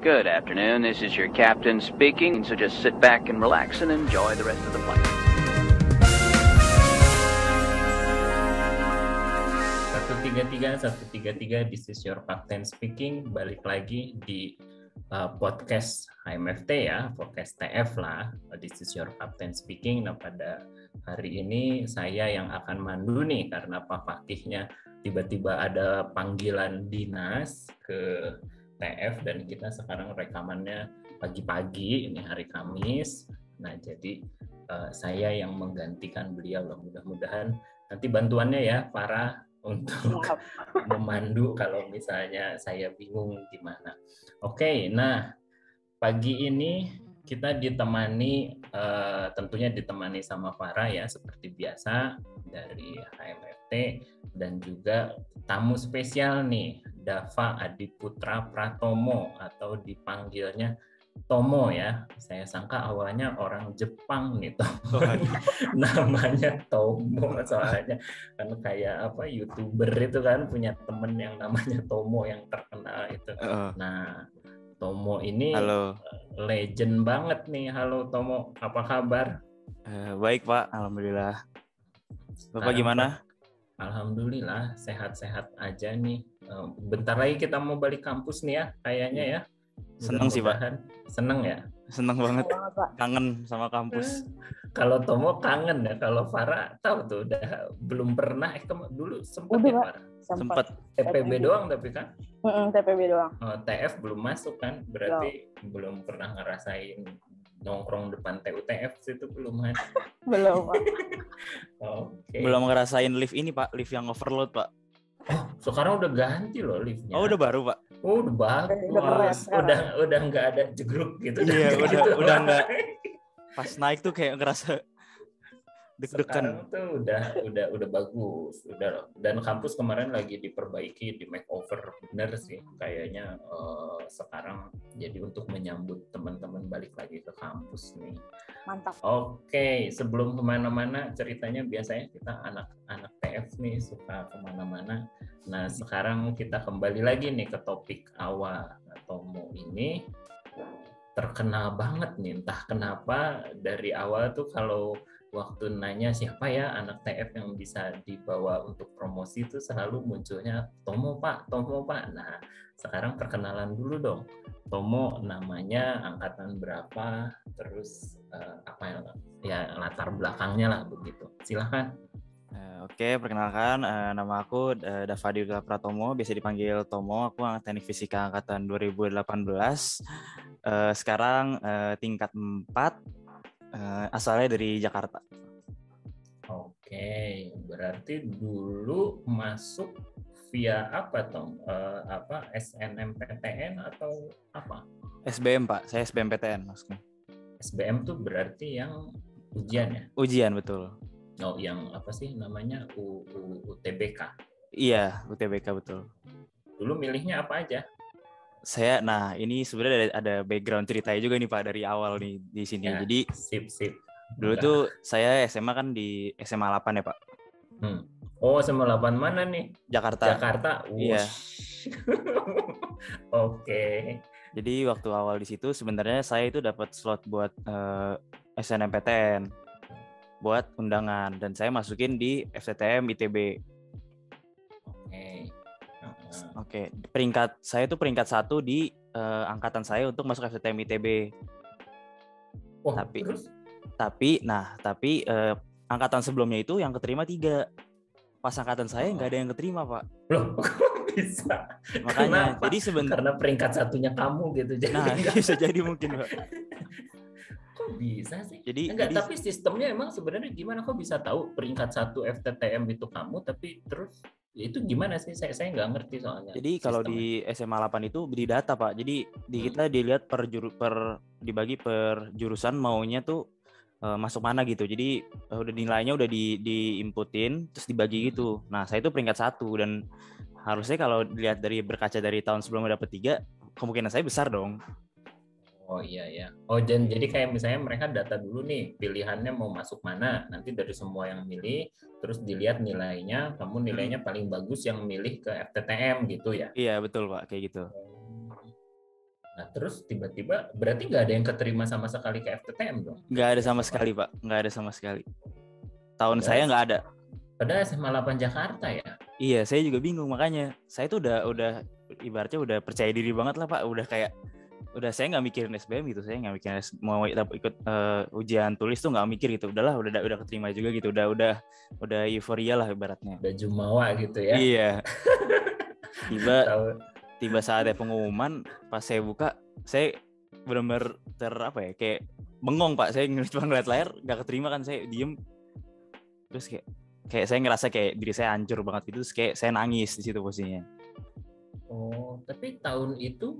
Good afternoon, this is your captain speaking, so just sit back and relax and enjoy the rest of the flight. 133, this is your captain speaking, balik lagi di podcast HMFT ya, podcast TF lah, this is your captain speaking. Nah pada hari ini saya yang akan mandu nih, karena Pak Fakihnya tiba-tiba ada panggilan dinas ke TF dan kita sekarang rekamannya pagi-pagi, ini hari Kamis. Nah jadi saya yang menggantikan beliau, mudah-mudahan nanti bantuannya ya para untuk memandu kalau misalnya saya bingung gimana. Oke, nah pagi ini kita ditemani tentunya ditemani sama Farah ya seperti biasa dari HMFT dan juga tamu spesial nih Dava Adiputra Pratomo atau dipanggilnya Tomo ya. Saya sangka awalnya orang Jepang nih Tomo. Namanya Tomo soalnya kan kayak apa YouTuber itu kan punya temen yang namanya Tomo yang terkenal itu. Nah, Tomo ini Halo. Legend banget nih. Halo Tomo, apa kabar? Baik Pak, alhamdulillah. Bapak gimana? Alhamdulillah, sehat-sehat aja nih. Bentar lagi kita mau balik kampus nih ya, kayaknya ya. Seneng sih Pak. Seneng ya? Seneng banget, kangen sama kampus. Kalau Tomo kangen ya, kalau Farah tahu tuh udah belum pernah. Dulu sempat ya Farah? Sempat. TPB doang tapi kan? TPB doang. TF belum masuk kan? Berarti belum pernah ngerasain nongkrong depan TUTF itu belum kan? Belum Pak. Oke. Belum ngerasain lift ini Pak, lift yang overload Pak. Oh, sekarang udah ganti loh liftnya. Oh, udah baru Pak. Oh, udah bagus. Udah nggak ada jegruk gitu. Iya, udah nggak. Pas naik tuh kayak ngerasa deg-degan. Sekarang tuh udah bagus, dan kampus kemarin lagi diperbaiki, di makeover bener sih kayaknya sekarang jadi untuk menyambut teman-teman balik lagi ke kampus nih. Mantap. Oke, sebelum kemana-mana ceritanya biasanya kita anak-anak TF nih suka kemana-mana. Nah sekarang kita kembali lagi nih ke topik awal. Tomo ini terkenal banget nih, entah kenapa dari awal tuh kalau waktu nanya siapa ya anak TF yang bisa dibawa untuk promosi itu selalu munculnya Tomo Pak. Nah sekarang perkenalan dulu dong. Tomo namanya, angkatan berapa, terus apa ya latar belakangnya lah begitu. Silakan. Oke, perkenalkan nama aku Dava Adiputra Pratomo, biasa dipanggil Tomo. Aku teknik fisika angkatan 2018. Sekarang tingkat 4. Asalnya dari Jakarta. Oke, berarti dulu masuk via apa Tom? SNMPTN atau apa? SBM Pak, saya SBMPTN maksudnya. SBM tuh berarti yang ujian ya? Ujian betul. Oh, yang apa sih namanya UTBK? Iya, UTBK betul. Dulu milihnya apa aja? Nah ini sebenarnya ada background ceritanya juga nih Pak dari awal nih di sini. Ya, jadi sip. Dulu tuh saya SMA kan di SMA 8 ya Pak. Oh, SMA 8 mana nih? Jakarta. Iya. Oke. Jadi waktu awal di situ sebenarnya saya itu dapat slot buat SNMPTN buat undangan dan saya masukin di FTTM ITB. Oke, saya tuh peringkat 1 di angkatan saya untuk masuk FTTM ITB. Oh, tapi angkatan sebelumnya itu yang keterima 3. Pas angkatan saya nggak ada yang keterima Pak. Loh, kok bisa? Makanya, jadi karena peringkat 1-nya kamu gitu. Jadi bisa jadi mungkin Pak. Kok bisa sih? Jadi tapi sistemnya emang sebenarnya gimana? Kok bisa tahu peringkat 1 FTTM itu kamu, tapi terus itu gimana sih? Saya nggak ngerti soalnya. Jadi kalau di SMA 8 itu di data Pak. Jadi kita dilihat dibagi per jurusan maunya tuh masuk mana gitu. Jadi udah nilainya udah diinputin terus dibagi gitu. Nah, saya itu peringkat 1 dan harusnya kalau dilihat berkaca dari tahun sebelumnya dapat 3, kemungkinan saya besar dong. Oh iya. Oh jadi kayak misalnya mereka data dulu nih pilihannya mau masuk mana, nanti dari semua yang milih terus dilihat nilainya, kamu nilainya paling bagus yang milih ke FTTM gitu ya? Iya betul Pak, kayak gitu. Nah, terus tiba-tiba berarti nggak ada yang keterima sama sekali ke FTTM dong? Nggak ada sama sekali, Pak. Nggak ada sama sekali. Tahun Padahal- saya nggak ada. Padahal SMA 8 Jakarta ya. Iya, saya juga bingung, makanya saya tuh udah ibaratnya udah percaya diri banget lah, Pak. Udah saya nggak mikirin SBM gitu, saya nggak mikirin mau ikut ujian tulis tuh nggak mikir gitu. Udahlah, udah keterima juga gitu. Udah euforia lah ibaratnya. Udah jumawa gitu ya. Iya. Tahu. Tiba saatnya pengumuman, pas saya buka, saya benar-benar kayak bengong, Pak. Saya ngeliat layar, nggak keterima kan, saya diem. Terus kayak saya ngerasa kayak diri saya hancur banget gitu, terus kayak saya nangis di situ posisinya. Oh, tapi tahun itu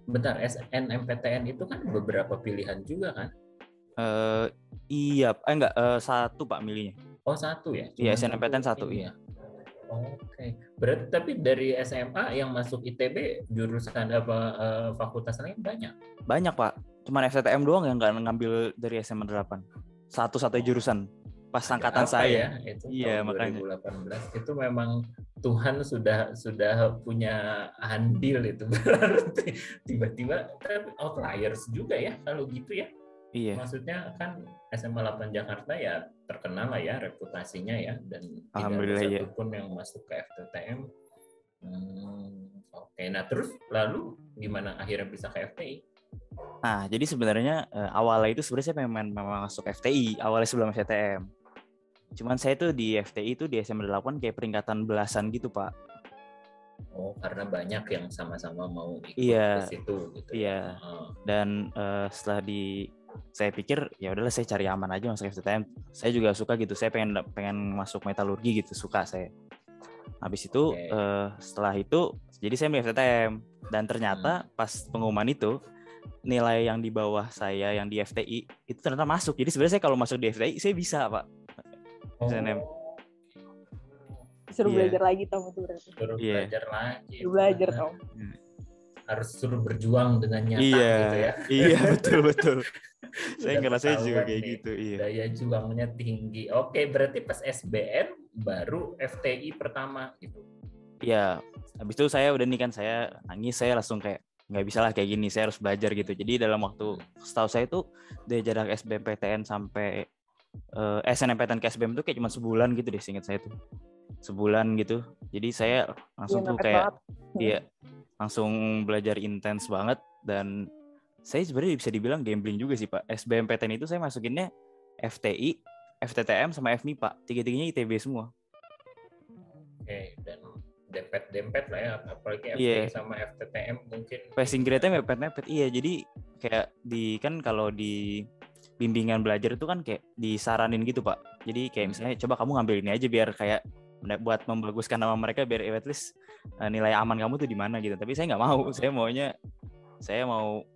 bentar, SNMPTN itu kan beberapa pilihan juga kan? Iya, enggak, satu Pak milihnya. Oh, satu ya? Iya, Cuma SNMPTN satu, ini iya. Oke. Berarti tapi dari SMA yang masuk ITB jurusan apa fakultas lain banyak? Banyak, Pak. Cuman FTTM doang yang nggak ngambil dari SMA 8. Satu-satu jurusan. Pas angkatan Apa saya. ya? Itu Iya, tahun makanya. 2018 itu memang Tuhan sudah punya andil itu berarti tiba-tiba outliers juga ya kalau gitu ya. Iya. Maksudnya kan SMA 8 Jakarta ya terkenal lah ya reputasinya ya, dan tidak ada Alhamdulillah, ya. satupun yang masuk ke FTTM. Oke, nah terus lalu gimana akhirnya bisa ke FTI? Nah, jadi sebenarnya awalnya itu sebenarnya saya memang masuk FTI awalnya sebelum STM. Cuman saya tuh di FTI itu di SMA 8 kayak peringkatan belasan gitu, Pak. Oh, karena banyak yang sama-sama mau ikut Iya. ke situ gitu. Iya. Ya. Dan setelah saya pikir ya udahlah saya cari aman aja masuk FTTM. Saya juga suka gitu. Saya pengen masuk metalurgi gitu, suka saya. Habis itu setelah itu jadi saya milih FTTM, dan ternyata pas pengumuman itu nilai yang di bawah saya yang di FTI itu ternyata masuk. Jadi sebenarnya saya kalau masuk di FTI saya bisa, Pak. SNM. Suruh Iya. belajar lagi Tom itu berarti. Suruh Iya. belajar lagi. Suruh belajar Benar. Tom. Harus suruh berjuang dengan nyata Iya. gitu ya. Iya, betul. Saya Udah ngerasa juga ketahuan kayak nih, gitu, iya. daya juangnya tinggi. Oke, berarti pas SBM baru FTI pertama gitu. Iya, habis itu saya udah nih kan, saya nangis, saya langsung kayak nggak bisa lah kayak gini, saya harus belajar gitu. Jadi dalam waktu, setahu saya tuh dari jarak SBMPTN sampai SNMPTN ke SBM tuh kayak cuma sebulan gitu deh, seingat saya tuh. Sebulan gitu. Jadi saya langsung tuh mepet kayak banget. iya, langsung belajar intens banget, dan saya sebenarnya bisa dibilang gambling juga sih, Pak. SBMPTN itu saya masukinnya FTI, FTTM sama FMIPA, tiga-tiganya ITB semua. Oke, dan dempet-dempet lah ya, apalagi Iya. FTI sama FTTM mungkin. Passing grade-nya mepet-mepet. Iya, jadi kayak kan kalau di bimbingan belajar itu kan kayak disaranin gitu, Pak. Jadi kayak misalnya coba kamu ngambil ini aja biar kayak buat membaguskan nama mereka, biar at least nilai aman kamu tuh di mana gitu. Tapi saya nggak mau.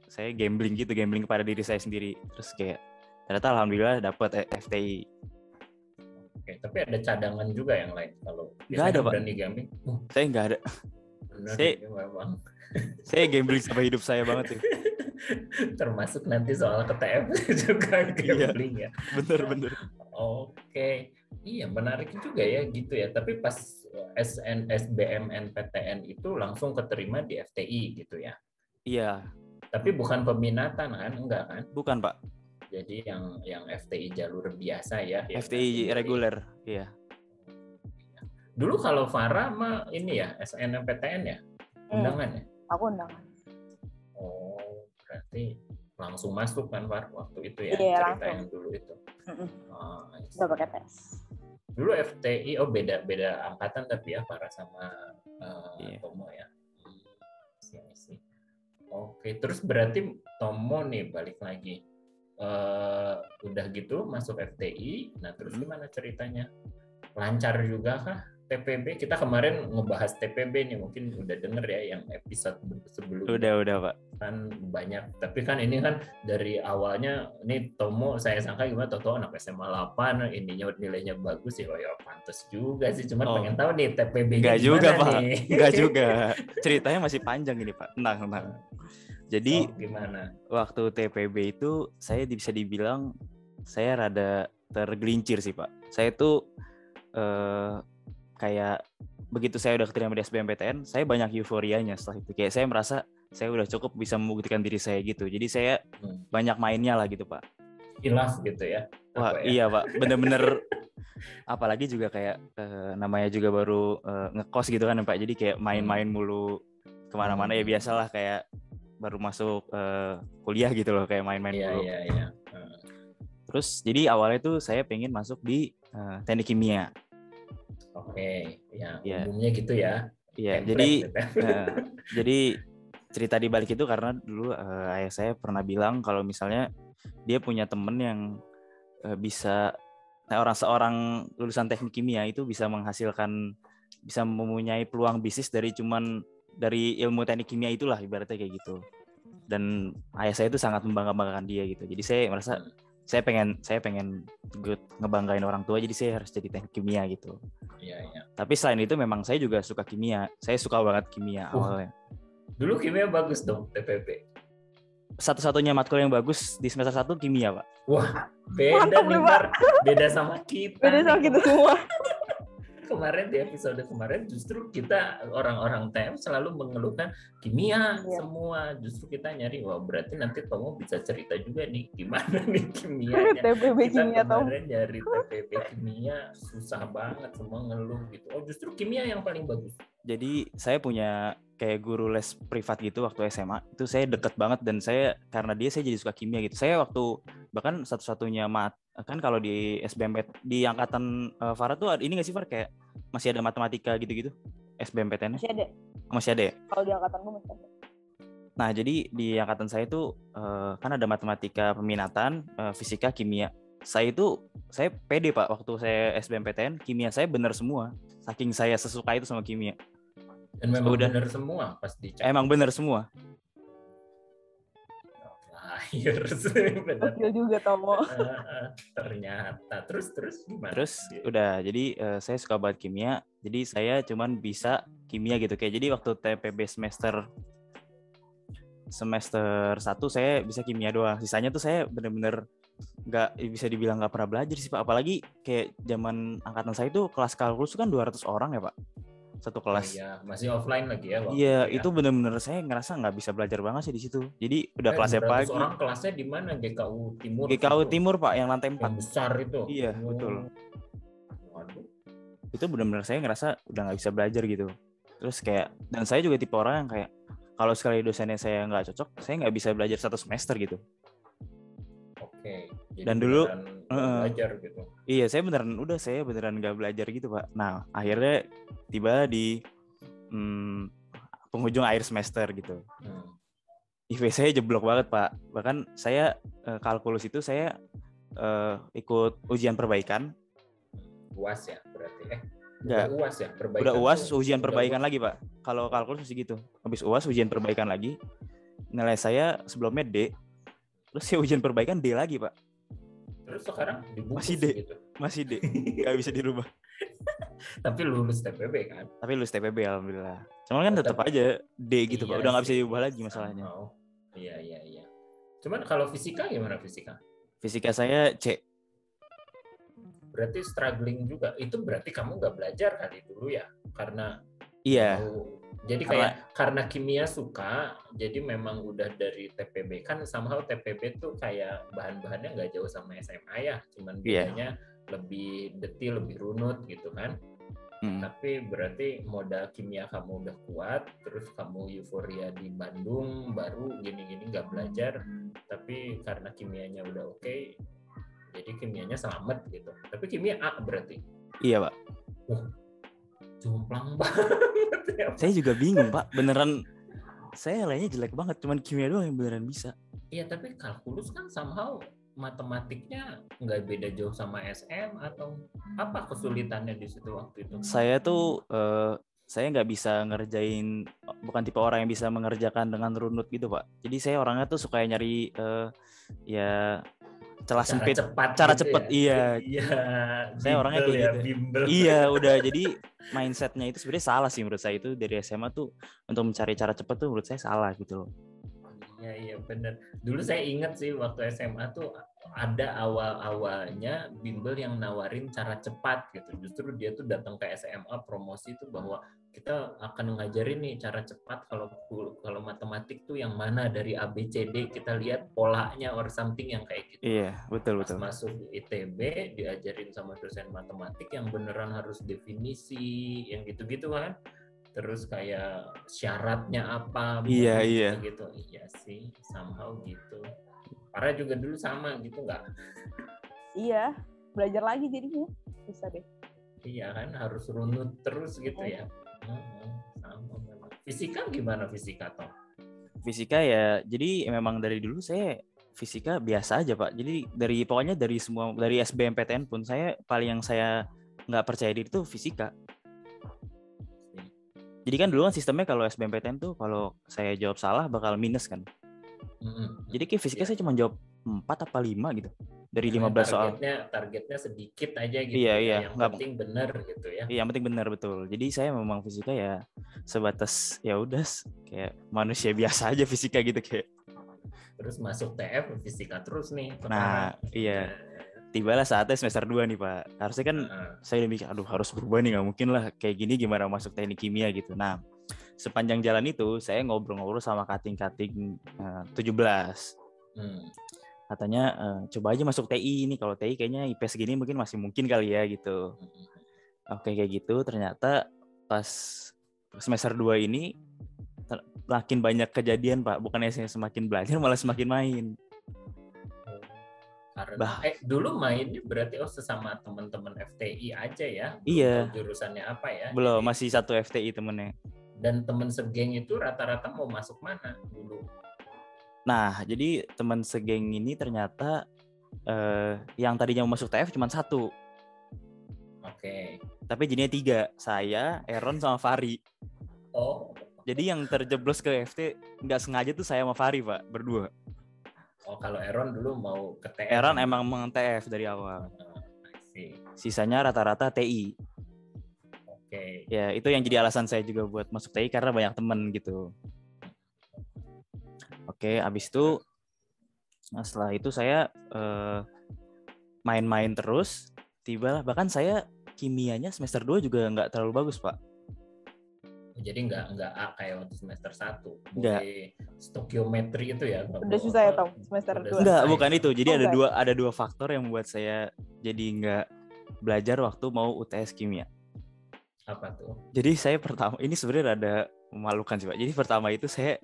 Saya gambling gitu, gambling kepada diri saya sendiri. Terus kayak ternyata alhamdulillah dapat FTI. Oke, tapi ada cadangan juga yang lain kalau Nggak ada, Pak. berani gambling. Saya nggak ada. Benar, Saya- ini memang. Saya gambling sama hidup saya banget tuh. Termasuk nanti soal KTM juga gambling ya. Bener. Oke, iya menarik juga ya gitu ya. Tapi pas SBMNPTN itu langsung keterima di FTI gitu ya. Iya, Tapi bukan peminatan kan? Enggak kan? bukan, Pak. Jadi yang FTI jalur biasa ya. yang FTI dari- reguler. Iya. Dulu kalau Farah mah ini ya SNMPTN ya, undangan ya. Aku undangan. Oh, berarti langsung masuk kan Far waktu itu ya, Iya, cerita langsung. yang dulu itu. Mm-mm. Oh, I see. Udah pakai tes. Dulu FTI, beda angkatan tapi ya Farah sama Iya. Tomo ya. I see. Oke, terus berarti Tomo nih balik lagi. Udah gitu masuk FTI, nah terus gimana ceritanya? Lancar juga kah TPB? Kita kemarin ngebahas TPB nih, mungkin udah denger ya yang episode sebelumnya. Udah, Pak. Kan banyak, tapi kan ini kan dari awalnya nih Tomo saya sangka gimana, Toto anak SMA 8 ininya nilainya bagus sih, ya pantas juga sih, cuma pengen tahu nih TPB-nya Enggak gimana juga, Pak. nih. Enggak juga. Ceritanya masih panjang ini, Pak. Tenang. Jadi Gimana? waktu TPB itu saya bisa dibilang saya rada tergelincir sih, Pak. Saya tuh kayak begitu saya udah keterima di SBMPTN, saya banyak euforianya setelah itu. Kayak saya merasa saya udah cukup bisa membuktikan diri saya gitu. Jadi saya banyak mainnya lah gitu, Pak. Hilaf gitu ya. Wah, iya, Pak. Bener-bener apalagi juga kayak namanya juga baru ngekos gitu kan, Pak. Jadi kayak main-main mulu kemana-mana ya biasalah kayak baru masuk kuliah gitu loh, kayak main-main mulu. Iya. Terus jadi awalnya tuh saya pengen masuk di teknik kimia. Oke, ya Iya. umumnya gitu ya. Iya, Template jadi cerita di balik itu karena dulu ayah saya pernah bilang kalau misalnya dia punya temen yang bisa seorang lulusan teknik kimia itu bisa mempunyai peluang bisnis dari ilmu teknik kimia itulah ibaratnya kayak gitu. Dan ayah saya itu sangat membanggakan dia gitu. Jadi saya merasa saya pengen ngebanggain orang tua, jadi saya harus jadi teknik kimia gitu. Iya. Tapi selain itu memang saya juga suka kimia. Saya suka banget kimia awalnya. Dulu kimia bagus dong TPB. Satu-satunya matkul yang bagus di semester 1 kimia, Pak. Wah, beda nih, Pak. Beda sama kita. Beda sama kita semua. Kemarin di episode kemarin justru kita orang-orang TM selalu mengeluhkan kimia semua. Justru kita nyari, wah berarti nanti Tomo bisa cerita juga nih gimana nih kimianya. TPB Kita kimia kemarin nyari TPB kimia susah banget, semua ngeluh gitu. Oh justru kimia yang paling bagus. Jadi saya punya kayak guru les privat gitu waktu SMA. Itu saya deket banget dan karena dia saya jadi suka kimia gitu. Saya bahkan satu-satunya kan kalau di SBMPTN di angkatan Farah tuh ini nggak sih Far, kayak masih ada matematika gitu-gitu SBMPTN? Masih ada ya? Kalau di angkatan gue masih ada. Nah jadi di angkatan saya tuh kan ada matematika peminatan, fisika, kimia. Saya pede Pak waktu saya SBMPTN, kimia saya benar semua. Saking saya sesuka itu sama kimia. Dan memang benar semua pas dicek. Emang benar semua. Lahir benar. Betul juga Tomo. Ternyata terus gimana? Terus udah jadi saya suka banget kimia. Jadi saya cuman bisa kimia gitu kayak. Jadi waktu TPB semester 1 saya bisa kimia doang. Sisanya tuh saya bener-bener nggak bisa dibilang nggak pernah belajar sih Pak. Apalagi kayak zaman angkatan saya itu kelas kalkulus kan 200 orang ya Pak. Satu kelas. Iya, masih offline lagi ya. Iya, itu bener-bener saya ngerasa nggak bisa belajar banget sih di situ. Jadi udah kelasnya pagi. Orang kelasnya di mana? GKU Timur. GKU Timur Pak, yang lantai 4. Yang besar itu. Iya, betul. Waduh. Itu bener-bener saya ngerasa udah nggak bisa belajar gitu. Terus kayak, dan saya juga tipe orang yang kayak kalau sekali dosennya saya nggak cocok, saya nggak bisa belajar 1 semester gitu. Oke. Dan dulu belajar gitu. Iya, saya beneran nggak belajar gitu Pak. Nah, akhirnya tiba di penghujung akhir semester gitu. IP saya jeblok banget Pak. Bahkan saya kalkulus itu saya ikut ujian perbaikan. UAS ya berarti. Udah UAS ya perbaikan. Udah UAS ujian perbaikan lagi Pak. Kalau kalkulus masih gitu. Habis UAS ujian perbaikan lagi. Nilai saya sebelumnya D. Terus saya ujian perbaikan D lagi Pak. Terus sekarang dibungkus masih D gitu. Masih D. Gak bisa dirubah. Tapi lulus TPB kan? Tapi lulus TPB alhamdulillah. Cuman kan tetap aja D gitu Pak. Udah gak bisa diubah lagi masalahnya. Iya. Cuman kalau fisika gimana fisika? Fisika saya C. Berarti struggling juga. Itu berarti kamu nggak belajar kali dulu ya? Karena iya. Jadi karena kimia suka, jadi memang udah dari TPB kan somehow TPB tuh kayak bahan-bahannya nggak jauh sama SMA ya, cuman bedanya lebih detail, lebih runut gitu kan. Tapi berarti modal kimia kamu udah kuat, terus kamu euforia di Bandung, baru gini-gini nggak belajar, tapi karena kimianya udah oke, jadi kimianya selamat gitu. Tapi kimia A berarti? Iya Pak. Jomplang banget ya, saya juga bingung Pak, beneran saya lainnya jelek banget, cuman kimia doang yang beneran bisa. Iya, tapi kalkulus kan somehow matematiknya nggak beda jauh sama SM atau apa kesulitannya di situ waktu itu? Saya tuh saya nggak bisa ngerjain, bukan tipe orang yang bisa mengerjakan dengan runut gitu Pak. Jadi saya orangnya tuh suka nyari ya celah sempit, cara gitu cepet ya? Iya. Saya Bimbel orangnya kayak ya, gitu. Bimbel. Iya, udah jadi mindsetnya itu sebenarnya salah sih menurut saya. Itu dari SMA tuh untuk mencari cara cepet tuh menurut saya salah gitu loh. Iya benar. Dulu saya ingat sih waktu SMA tuh ada awal-awalnya bimbel yang nawarin cara cepat gitu. Justru dia tuh datang ke SMA promosi itu bahwa kita akan ngajarin nih cara cepat kalau matematik tuh yang mana dari A B C D kita lihat polanya or something yang kayak gitu. Iya, betul Pas betul. masuk ITB diajarin sama dosen matematik yang beneran harus definisi yang gitu-gitu kan. Terus kayak syaratnya apa, Iya, modul iya. gitu. Iya sih, somehow gitu. Farah juga dulu sama gitu nggak? Iya, belajar lagi jadinya. Bisa deh. Iya kan, harus runut terus gitu ya. Sama memang. Fisika gimana fisika toh? Fisika ya, jadi memang dari dulu saya fisika biasa aja Pak. Jadi pokoknya dari SBMPTN pun yang saya nggak percaya diri itu fisika. Jadi kan dulu kan sistemnya kalau SBMPTN tuh kalau saya jawab salah bakal minus kan. Jadi kayak fisika saya cuma jawab 4 apa 5 gitu. Dari 15 soal. Targetnya sedikit aja gitu Iya, ya. iya. Yang penting benar gitu ya. Iya, yang penting benar betul. Jadi saya memang fisika ya sebatas ya udah kayak manusia biasa aja fisika gitu kayak. Terus masuk TF fisika terus nih. Nah, iya. Tibalah saatnya semester 2 nih Pak. Harusnya kan saya udah mikir, aduh harus berubah nih, nggak mungkin lah kayak gini gimana masuk teknik kimia gitu. Nah, sepanjang jalan itu saya ngobrol-ngobrol sama kating-kating 17. Katanya coba aja masuk TI ini, kalau TI kayaknya IP segini mungkin masih mungkin kali ya gitu. Oke kayak gitu, ternyata pas semester 2 ini makin banyak kejadian Pak, bukannya saya semakin belajar malah semakin main. Karena dulu mainnya berarti sesama teman-teman FTI aja ya? Belum Iya. tahu jurusannya apa ya? Belum, masih satu FTI temennya. Dan teman segeng itu rata-rata mau masuk mana dulu? Nah, jadi teman segeng ini ternyata yang tadinya mau masuk TF cuma 1. Oke. Tapi jadinya 3, saya, Aaron sama Fari. Oh. Jadi yang terjeblos ke FT nggak sengaja tuh saya sama Fari Pak, berdua. Oh, kalau Aaron dulu mau ke TF. Aaron emang TF dari awal. Sisanya rata-rata TI. Oke. Ya, itu yang jadi alasan saya juga buat masuk TI karena banyak temen gitu. Oke, abis itu setelah itu saya main-main terus. Bahkan saya kimianya semester 2 juga nggak terlalu bagus Pak. Jadi nggak A kayak waktu semester 1. Nggak. Stokiometri itu ya. Udah susah ya Tom semester 2. Enggak, bukan itu. Jadi ada dua faktor yang membuat saya jadi nggak belajar waktu mau UTS kimia. Apa tuh? Jadi saya ini sebenarnya ada memalukan sih Pak. Jadi pertama itu saya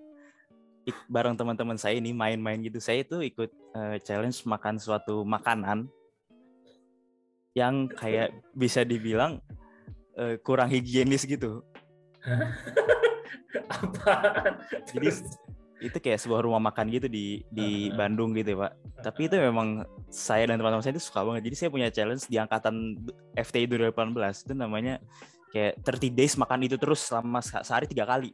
bareng teman-teman saya ini main-main gitu. Saya itu ikut challenge makan suatu makanan yang kayak bisa dibilang kurang higienis gitu. Apaan? Jadi itu kayak sebuah rumah makan gitu di Bandung gitu ya Pak. Tapi itu memang saya dan teman-teman saya itu suka banget. Jadi saya punya challenge di angkatan FTI 2018 itu namanya kayak 30 days makan itu terus selama sehari 3 kali.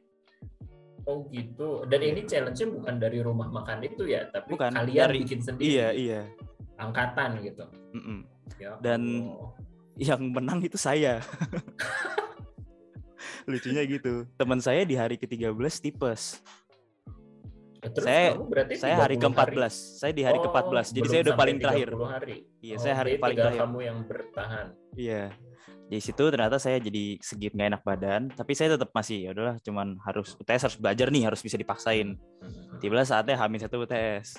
Oh gitu. Dan ini challenge-nya bukan dari rumah makan itu ya, tapi bukan, kalian bikin sendiri. Iya. Angkatan gitu. Ya, dan yang menang itu saya. Lucunya gitu. Teman saya di hari ke-13 tipes. Terus saya hari ke-14. Saya di hari ke-14. Jadi saya udah paling terakhir. Iya, saya hari paling terakhir. Kamu yang bertahan. Iya. Di situ ternyata saya jadi segit nggak enak badan, tapi saya tetap masih ya udahlah, cuman UTS harus belajar nih, harus bisa dipaksain. Tiba saatnya H-1 UTS.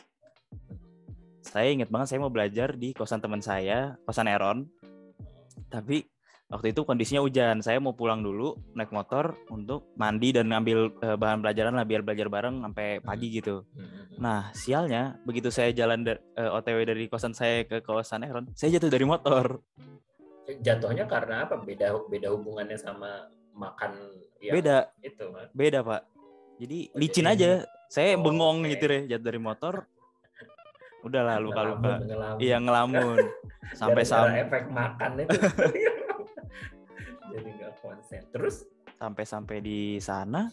Saya ingat banget saya mau belajar di kosan teman saya, kosan Aaron. Tapi waktu itu kondisinya hujan, saya mau pulang dulu naik motor untuk mandi dan ngambil bahan pelajaran lah biar belajar bareng sampai pagi gitu. Nah sialnya begitu saya jalan OTW dari kosan saya ke kosan Aaron, saya jatuh dari motor. Jatuhnya karena apa? Beda hubungannya sama makan yang beda itu kan? Beda Pak. Jadi licin aja. Saya bengong gitu deh, jatuh dari motor. Udahlah luka-luka. Iya ngelamun. Sampai efek makan itu. Jadi nggak konsen. Terus sampai di sana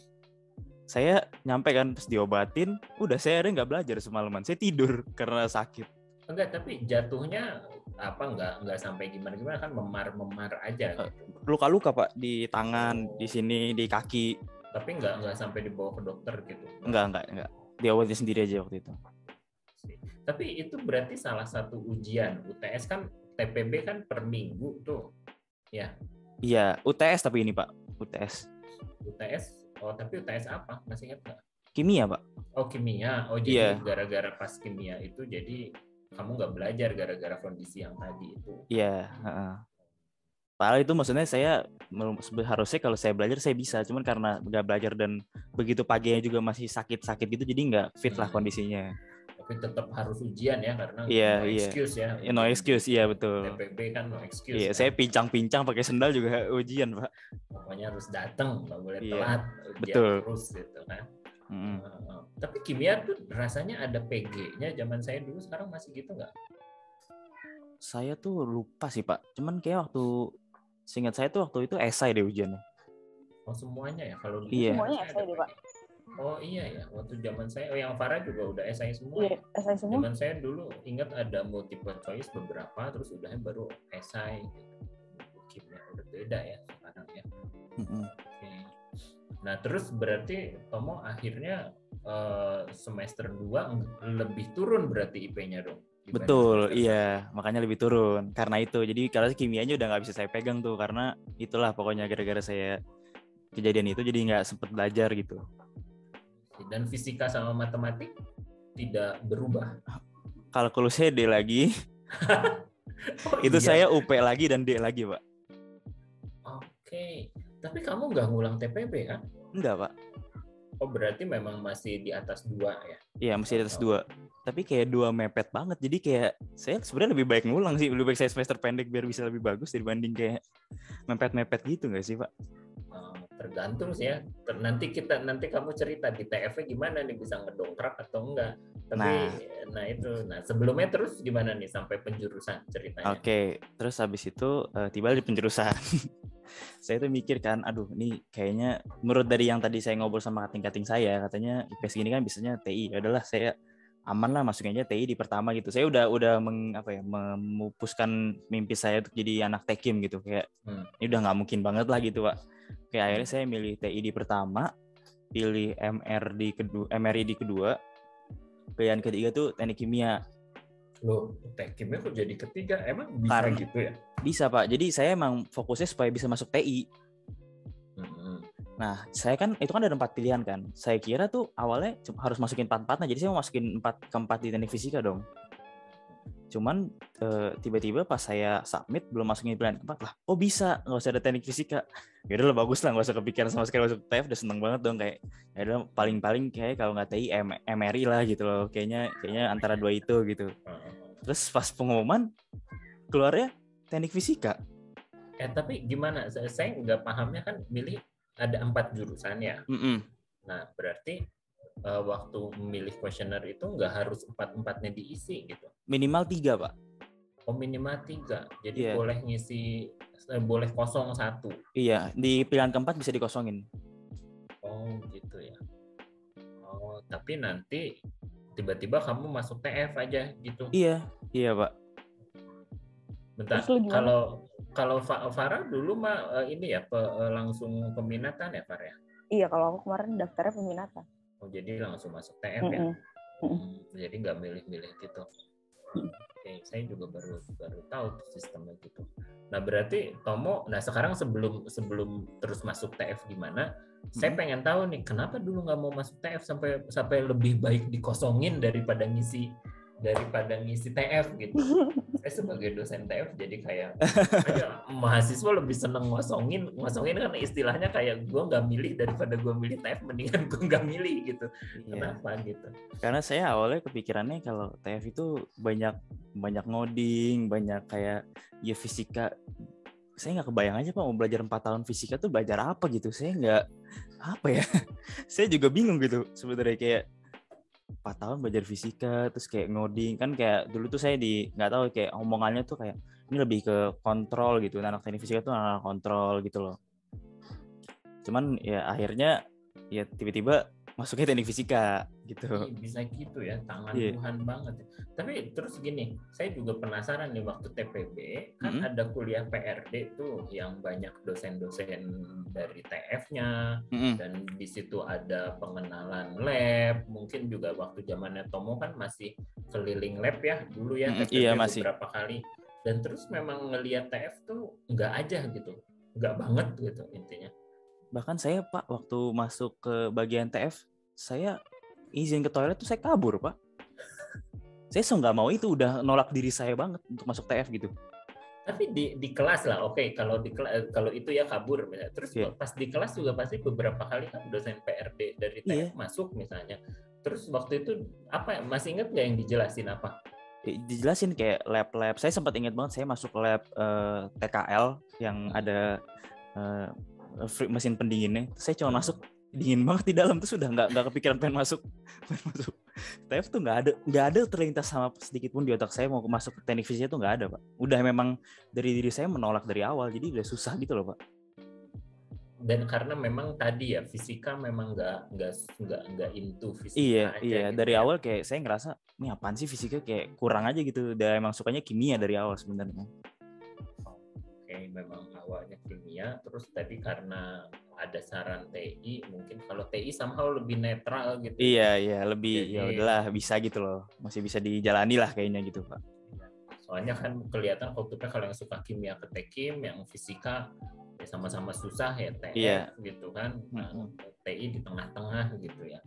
saya nyampe kan, pas diobatin, udah saya akhirnya nggak belajar semalaman. Saya tidur karena sakit. Enggak, tapi jatuhnya apa nggak sampai gimana kan, memar aja gitu. Luka-luka Pak di tangan, di sini, di kaki. Tapi nggak sampai dibawa ke dokter gitu. Enggak. Diobati sendiri aja waktu itu. Tapi itu berarti salah satu ujian. UTS kan, TPB kan per minggu tuh. Ya, Iya, UTS tapi ini Pak, UTS. UTS. Oh, tapi UTS apa? Masih ingat nggak? Kimia Pak. Oh, kimia. Oh, jadi Iya, gara-gara pas kimia itu jadi kamu nggak belajar gara-gara kondisi yang tadi itu. iya. Heeh. Padahal itu maksudnya harusnya kalau saya belajar saya bisa, cuman karena nggak belajar dan begitu paginya juga masih sakit-sakit gitu, jadi nggak fit lah kondisinya. Tapi tetap harus ujian ya, karena Iya, no iya. excuse ya. No excuse, iya betul. TPB kan no excuse. Iya, kan? saya pincang-pincang pakai sendal juga ujian Pak. Pokoknya harus datang, nggak boleh Iya, telat. Ujian betul. terus gitu kan. Mm-mm. Tapi kimia tuh rasanya ada PG-nya zaman saya dulu, sekarang masih gitu nggak? Saya tuh lupa sih Pak, cuman kayak seingat saya tuh waktu itu esai deh ujiannya. Oh semuanya ya? Kalau dulu Iya. Semuanya saya esai ada deh, Pak. PG. Oh iya ya, waktu zaman saya, yang Farah juga udah esai semua. Iya, ya? esai semua. Zaman saya dulu ingat ada multiple choice beberapa, terus udahnya baru esai. Kimia udah beda ya sekarang ya. Oke. Nah terus berarti Tomo akhirnya semester 2 lebih turun berarti IP-nya dong? Betul, iya, makanya lebih turun karena itu. Jadi kalau kimianya udah nggak bisa saya pegang tuh karena itulah pokoknya gara-gara saya kejadian itu jadi nggak sempet belajar gitu. Dan fisika sama matematik tidak berubah. Kalkulusnya D lagi. Oh, Itu iya. saya UP lagi dan D lagi, Pak. Oke. Tapi kamu nggak ngulang TPB kan? Enggak, Pak. Oh, berarti memang masih di atas 2 ya? Iya, masih di atas 2. Tapi kayak 2 mepet banget. Jadi kayak saya sebenarnya lebih baik ngulang sih. Lebih baik saya semester pendek biar bisa lebih bagus dibanding kayak mepet-mepet gitu nggak sih, Pak? Tergantung sih ya. Nanti kamu cerita di TF-nya gimana nih, bisa ngedongkrak atau enggak. Tapi nah sebelumnya terus gimana nih sampai penjurusan ceritanya? Oke, terus habis itu tiba di penjurusan. Saya tuh mikir kan, aduh ini kayaknya menurut dari yang tadi saya ngobrol sama kating-kating saya, katanya IP segini kan biasanya TI. Ya udahlah saya aman lah masukin aja TI di pertama gitu. Saya udah memupuskan mimpi saya untuk jadi anak tekim gitu, kayak ini udah nggak mungkin banget lah gitu, Pak. Kayak akhirnya saya milih TI di pertama, pilih MRI di kedua, pilihan ketiga tuh teknik kimia. Loh, tekimnya kok jadi ketiga? Emang bisa gitu ya? Bisa, Pak. Jadi saya emang fokusnya supaya bisa masuk TI. Nah, saya kan itu kan ada 4 pilihan kan. Saya kira tuh awalnya harus masukin 4-4-nya. Jadi saya mau masukin 4 di teknik fisika dong. Cuman tiba-tiba pas saya submit belum masukin pilihan keempat lah. Oh bisa, nggak usah ada teknik fisika. Ya udah bagus lah, nggak usah kepikiran sama sekali masuk TF. Udah seneng banget dong kayak. Ya udah paling-paling kayak kalau nggak TI MRI lah gitu loh. Kayaknya antara dua itu gitu. Terus pas pengumuman keluarnya teknik fisika. Tapi gimana? Saya nggak pahamnya kan milih ada 4 jurusan ya. Nah berarti waktu memilih kuesioner itu nggak harus 4-4-nya diisi gitu. Minimal 3, Pak. Oh minimal 3. Jadi boleh ngisi, boleh kosong 1. Iya, di pilihan keempat bisa dikosongin. Oh gitu ya. Oh tapi nanti tiba-tiba kamu masuk TF aja gitu. Iya Pak. Bentar, kalau Farah dulu mah ini ya langsung peminatan ya Farah ya? Iya, kalau aku kemarin daftarnya peminatan. Oh jadi langsung masuk TF ya? Jadi nggak milih-milih gitu. Oke, saya juga baru tahu sistemnya gitu. Nah berarti Tomo, nah sekarang sebelum terus masuk TF gimana? Saya pengen tahu nih kenapa dulu nggak mau masuk TF sampai lebih baik dikosongin daripada ngisi TF gitu. Saya sebagai dosen TF jadi kayak mahasiswa lebih seneng ngosongin kan istilahnya kayak gue nggak milih daripada gue milih TF, mendingan gue nggak milih gitu. Kenapa gitu? Karena saya awalnya kepikirannya kalau TF itu banyak ngoding, banyak kayak ya fisika. Saya nggak kebayang aja Pak mau belajar 4 tahun fisika tuh belajar apa gitu. Saya nggak saya juga bingung gitu sebenarnya, kayak 4 tahun belajar fisika terus kayak ngoding kan, kayak dulu tuh saya nggak tahu kayak omongannya tuh kayak ini lebih ke kontrol gitu. Anak teknik fisika tuh anak kontrol gitu loh. Cuman ya akhirnya ya tiba-tiba masuknya teknik fisika gitu. Bisa gitu ya, tangan Iya. Tuhan banget. Tapi terus gini, saya juga penasaran nih waktu TPB kan Mm-mm. ada kuliah PRD tuh yang banyak dosen-dosen dari TF-nya Mm-mm. dan di situ ada pengenalan lab. Mungkin juga waktu zamannya Tomo kan masih keliling lab ya dulu ya Mm-mm. TPB Iya masih. beberapa kali. Dan terus memang ngelihat TF tuh nggak aja gitu, nggak banget gitu intinya. Bahkan saya Pak waktu masuk ke bagian TF, saya izin ke toilet tuh saya kabur Pak. Saya nggak mau, itu udah nolak diri saya banget untuk masuk TF gitu. Tapi di kelas lah, oke, kalau kalau itu ya kabur misalnya. Terus Iya. pas di kelas juga pasti beberapa kali kan dosen PRD dari TF Iya. masuk misalnya. Terus waktu itu apa masih inget nggak yang dijelasin apa? Dijelasin kayak lab-lab. Saya sempat ingat banget saya masuk lab TKL yang ada mesin pendinginnya. Saya cuma masuk, dingin banget di dalam, tuh sudah nggak kepikiran pengen masuk. TF tuh nggak ada terlintas sama sedikit pun di otak saya mau masuk ke teknik fisika tuh nggak ada Pak. Udah memang dari diri saya menolak dari awal, jadi udah susah gitu loh Pak. Dan karena memang tadi ya fisika memang nggak into fisika Iya aja iya gitu dari ya. awal kayak saya ngerasa ini apaan sih fisika, kayak kurang aja gitu. Udah emang sukanya kimia dari awal sebenarnya. Oke, memang awalnya kimia, terus tadi karena ada saran TI, mungkin kalau TI somehow lebih netral gitu. Iya lebih Jadi, ya udahlah bisa gitu loh, masih bisa dijalani lah kayaknya gitu Pak. Soalnya kan kelihatan waktu kalau yang suka kimia ke Tekim, yang fisika ya sama-sama susah ya TF Iya. gitu kan. Nah, TI di tengah-tengah gitu ya.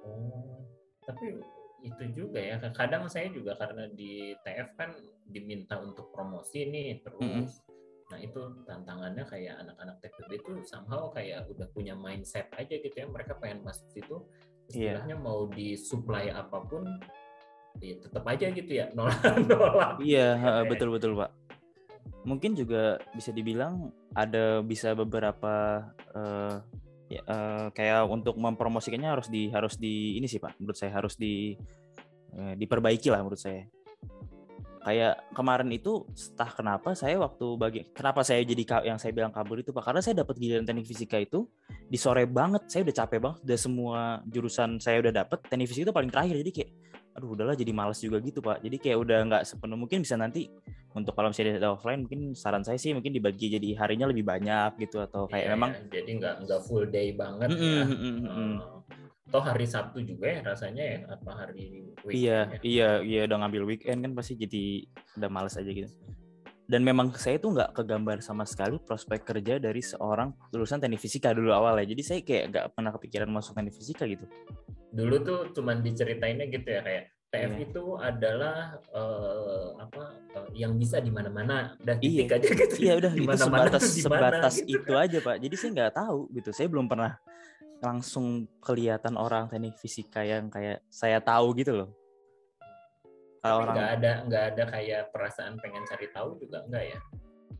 Oh, tapi itu juga ya. Kadang saya juga karena di TF kan diminta untuk promosi nih terus. Nah itu tantangannya kayak anak-anak TPB itu somehow kayak udah punya mindset aja gitu ya. Mereka pengen masuk situ, istilahnya mau disuplai apapun, ya tetap aja gitu ya nolak. Iya betul Pak. Mungkin juga bisa dibilang ada beberapa kayak untuk mempromosikannya harus di ini sih Pak. Menurut saya harus diperbaiki lah menurut saya. Kayak kemarin itu entah kenapa saya kenapa saya jadi yang saya bilang kabur itu Pak, karena saya dapat giliran teknik fisika itu di sore banget, saya udah capek banget, udah semua jurusan saya udah dapet, teknik fisika itu paling terakhir, jadi kayak aduh udahlah, jadi malas juga gitu Pak. Jadi kayak udah nggak sepenuh, mungkin bisa nanti untuk kalau misalnya ada offline, mungkin saran saya sih mungkin dibagi jadi harinya lebih banyak gitu, atau kayak memang jadi nggak full day banget ya. Toh hari Sabtu juga ya rasanya ya, apa hari weekend iya udah ngambil weekend kan pasti jadi udah malas aja gitu. Dan memang saya tuh nggak kegambar sama sekali prospek kerja dari seorang lulusan teknik fisika dulu awalnya, jadi saya kayak nggak pernah kepikiran masuk teknik fisika gitu. Dulu tuh cuman diceritainnya gitu ya, kayak TF itu adalah yang bisa di mana-mana, udah titik aja gitu. Iya udah itu sebatas gitu itu kan aja Pak. Jadi saya nggak tahu gitu, saya belum pernah langsung kelihatan orang teknik fisika yang kayak saya tahu gitu loh. Tapi nggak ada kayak perasaan pengen cari tahu juga enggak ya?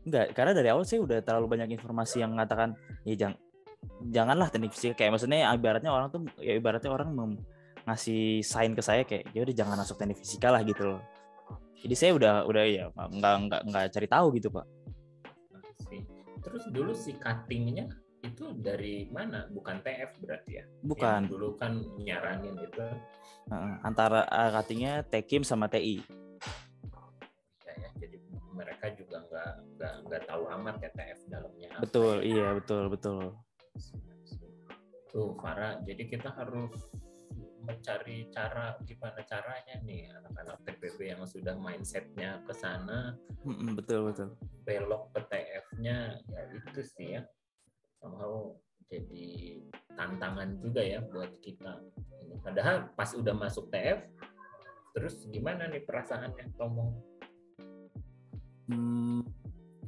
Enggak, karena dari awal saya udah terlalu banyak informasi yang mengatakan ya janganlah teknik fisika, kayak maksudnya ibaratnya orang ngasih sign ke saya kayak ya udah jangan masuk teknik fisika lah gitu loh. Jadi saya udah ya nggak cari tahu gitu Pak. Terus dulu si cuttingnya itu dari mana? Bukan TF berarti ya? Bukan. Yang dulu kan nyaranin gitu. Antara cuttingnya Tekim sama TI. Ya, jadi mereka juga nggak tahu amat ya TF dalamnya. Betul, iya betul. Tuh Farah, jadi kita harus mencari cara gimana caranya nih anak-anak TPB yang sudah mindsetnya ke sana. Betul. Belok ke TF-nya ya itu sih ya. Somehow jadi tantangan juga ya buat kita. Padahal pas udah masuk TF, terus gimana nih perasaannya Tomo?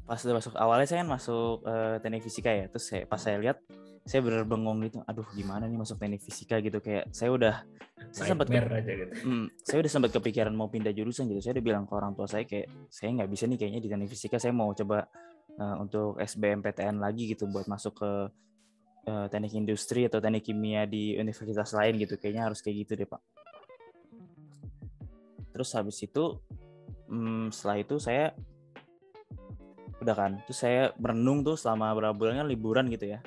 Pas udah masuk, awalnya saya kan masuk teknik fisika ya, terus pas saya lihat saya bener bengong gitu, aduh gimana nih masuk teknik fisika gitu, kayak saya udah sempat kepikiran mau pindah jurusan gitu. Saya udah bilang ke orang tua saya kayak saya nggak bisa nih kayaknya di teknik fisika, saya mau coba untuk SBMPTN lagi gitu buat masuk ke teknik industri atau teknik kimia di universitas lain gitu, kayaknya harus kayak gitu deh Pak. Terus habis itu setelah itu saya udah kan, terus saya merenung tuh selama berapa bulan kan liburan gitu ya,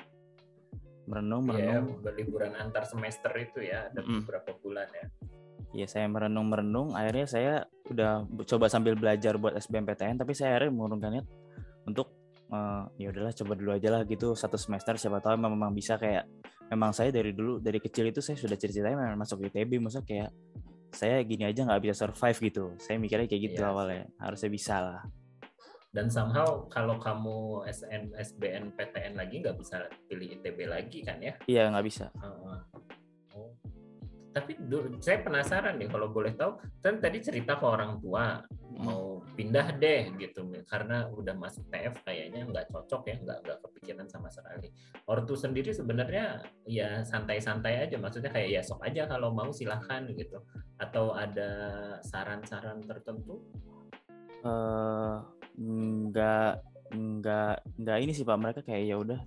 merenung. Iya, liburan antar semester itu ya, ada beberapa bulan ya. Iya, saya merenung. Akhirnya saya udah coba sambil belajar buat SBMPTN, tapi saya akhirnya mengurungkan niat untuk ya udahlah coba dulu aja lah gitu 1 semester, siapa tahu memang bisa. Kayak memang saya dari kecil itu saya sudah ceritain memang masuk ITB, maksudnya kayak saya gini aja nggak bisa survive gitu. Saya mikirnya kayak gitu awalnya, harusnya bisa lah. Dan somehow kalau kamu SBMPTN lagi nggak bisa pilih ITB lagi kan ya? Iya, nggak bisa. Tapi saya penasaran nih, kalau boleh tahu, kan tadi cerita ke orang tua mau pindah deh gitu karena udah masuk TF kayaknya nggak cocok ya, nggak kepikiran sama sekali. Ortu sendiri sebenarnya ya santai-santai aja, maksudnya kayak ya sok aja kalau mau silahkan gitu, atau ada saran-saran tertentu? Nggak ini sih Pak, mereka kayak ya udah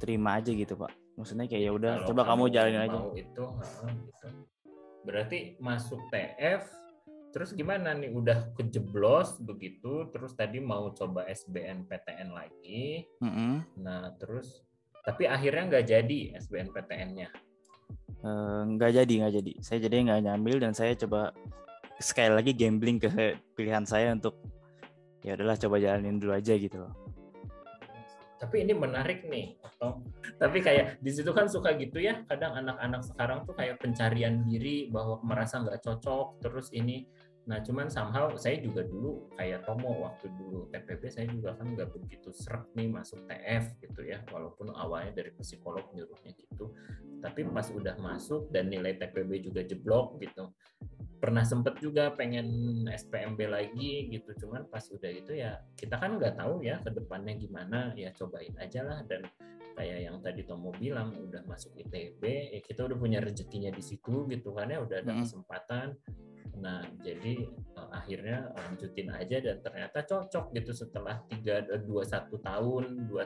terima aja gitu Pak. Maksudnya kayak ya udah coba kamu jalanin aja. Itu gitu. Berarti masuk TF terus gimana nih, udah kejeblos begitu, terus tadi mau coba SBMPTN lagi. Nah terus tapi akhirnya nggak jadi SBMPTN-nya. Nggak jadi. Saya jadi nggak nyambil, dan saya coba sekali lagi gambling ke pilihan saya untuk ya udahlah coba jalanin dulu aja gitu loh. Tapi ini menarik nih, tapi kayak di situ kan suka gitu ya, kadang anak-anak sekarang tuh kayak pencarian diri bahwa merasa nggak cocok terus ini. Nah cuman somehow saya juga dulu kayak Tomo, waktu dulu TPB saya juga kan nggak begitu seret nih masuk TF gitu ya, walaupun awalnya dari psikolog nyuruhnya gitu, tapi pas udah masuk dan nilai TPB juga jeblok gitu, pernah sempet juga pengen SPMB lagi gitu, cuman pas udah itu ya kita kan nggak tahu ya ke depannya gimana, ya cobain aja lah. Dan kayak yang tadi Tomo bilang, udah masuk ITB ya kita udah punya rezekinya di situ gitu kan ya, udah ada kesempatan. Nah jadi akhirnya lanjutin aja dan ternyata cocok gitu, setelah 2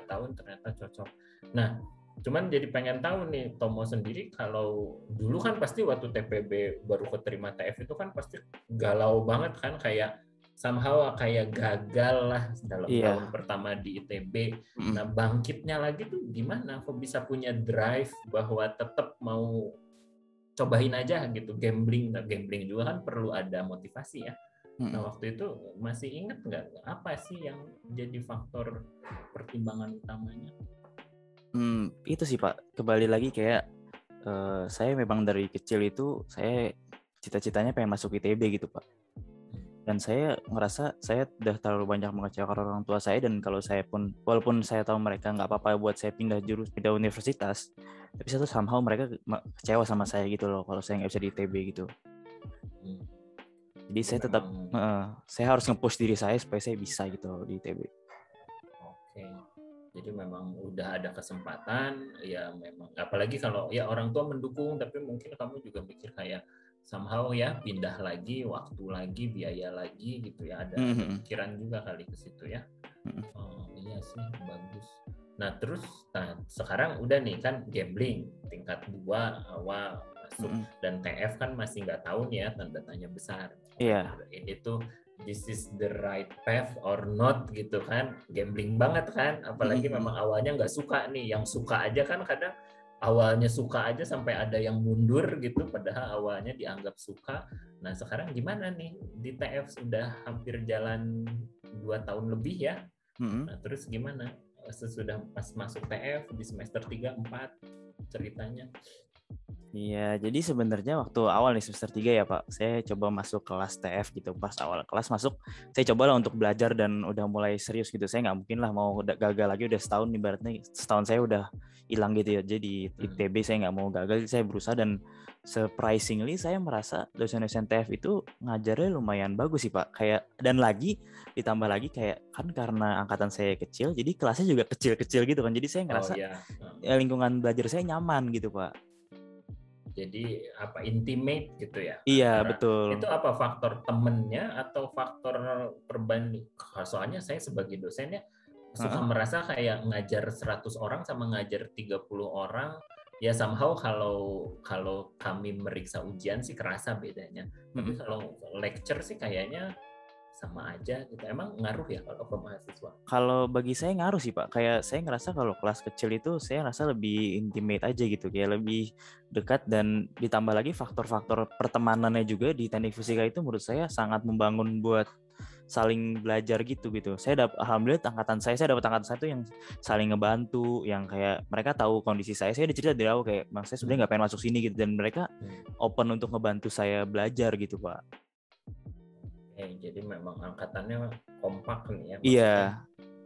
tahun ternyata cocok. Nah cuman jadi pengen tahu nih, Tomo sendiri kalau dulu kan pasti waktu TPB baru keterima TF itu kan pasti galau banget kan, kayak somehow kayak gagal lah dalam tahun pertama di ITB. Nah bangkitnya lagi tuh gimana? Kok bisa punya drive bahwa tetap mau cobain aja gitu, gambling juga kan perlu ada motivasi ya. Nah waktu itu masih ingat nggak apa sih yang jadi faktor pertimbangan utamanya? Itu sih Pak, kembali lagi kayak saya memang dari kecil itu saya cita-citanya pengen masuk ITB gitu Pak. Dan saya ngerasa saya udah terlalu banyak mengecewakan orang tua saya, dan kalau saya pun, walaupun saya tahu mereka nggak apa-apa buat saya pindah universitas, tapi saya tuh somehow mereka kecewa sama saya gitu loh kalau saya nggak bisa di ITB gitu. Jadi saya tetap saya harus nge-push diri saya supaya saya bisa gitu loh di ITB. Oke. Jadi memang udah ada kesempatan ya, memang apalagi kalau ya orang tua mendukung, tapi mungkin kamu juga mikir kayak somehow ya pindah lagi, waktu lagi, biaya lagi gitu ya, ada pikiran juga kali ke situ ya. Iya sih, bagus. Nah terus sekarang udah nih kan gambling tingkat 2 awal masuk, dan TF kan masih nggak tahu nih ya, tanda tanya besar. Ini tuh this is the right path or not gitu kan, gambling banget kan, apalagi memang awalnya nggak suka nih, yang suka aja kan kadang awalnya suka aja sampai ada yang mundur gitu, padahal awalnya dianggap suka. Nah sekarang gimana nih di TF, sudah hampir jalan 2 tahun lebih ya. Nah terus gimana sesudah pas masuk TF di semester 3-4 ceritanya? Iya, jadi sebenarnya waktu awal nih semester 3 ya Pak, saya coba masuk kelas TF gitu. Pas awal kelas masuk, saya cobalah untuk belajar dan udah mulai serius gitu. Saya nggak mungkin lah mau gagal lagi, udah setahun, ibaratnya setahun saya udah hilang gitu ya. Jadi ITB saya nggak mau gagal, saya berusaha, dan surprisingly saya merasa dosen-dosen TF itu ngajarnya lumayan bagus sih Pak. Kayak, dan lagi ditambah lagi kayak kan karena angkatan saya kecil, jadi kelasnya juga kecil-kecil gitu kan. Jadi saya ngerasa lingkungan belajar saya nyaman gitu Pak. Jadi apa, intimate gitu ya? Iya, betul. Itu apa faktor temennya atau faktor perbanding? Soalnya saya sebagai dosennya suka merasa kayak ngajar 100 orang sama ngajar 30 orang. Ya somehow kalau kami meriksa ujian sih kerasa bedanya. Tapi kalau lecture sih kayaknya sama aja gitu. Emang ngaruh ya kalau ke mahasiswa? Kalau bagi saya ngaruh sih Pak. Kayak saya ngerasa kalau kelas kecil itu saya ngerasa lebih intimate aja gitu, kayak lebih dekat, dan ditambah lagi faktor-faktor pertemanannya juga di teknik fisika itu menurut saya sangat membangun buat saling belajar gitu. Alhamdulillah saya dapat angkatan saya tuh yang saling ngebantu, yang kayak mereka tahu kondisi saya udah cerita dari awal kayak Bang saya sebenarnya nggak pengen masuk sini gitu, dan mereka open untuk ngebantu saya belajar gitu Pak. Jadi memang angkatannya kompak nih ya. Iya.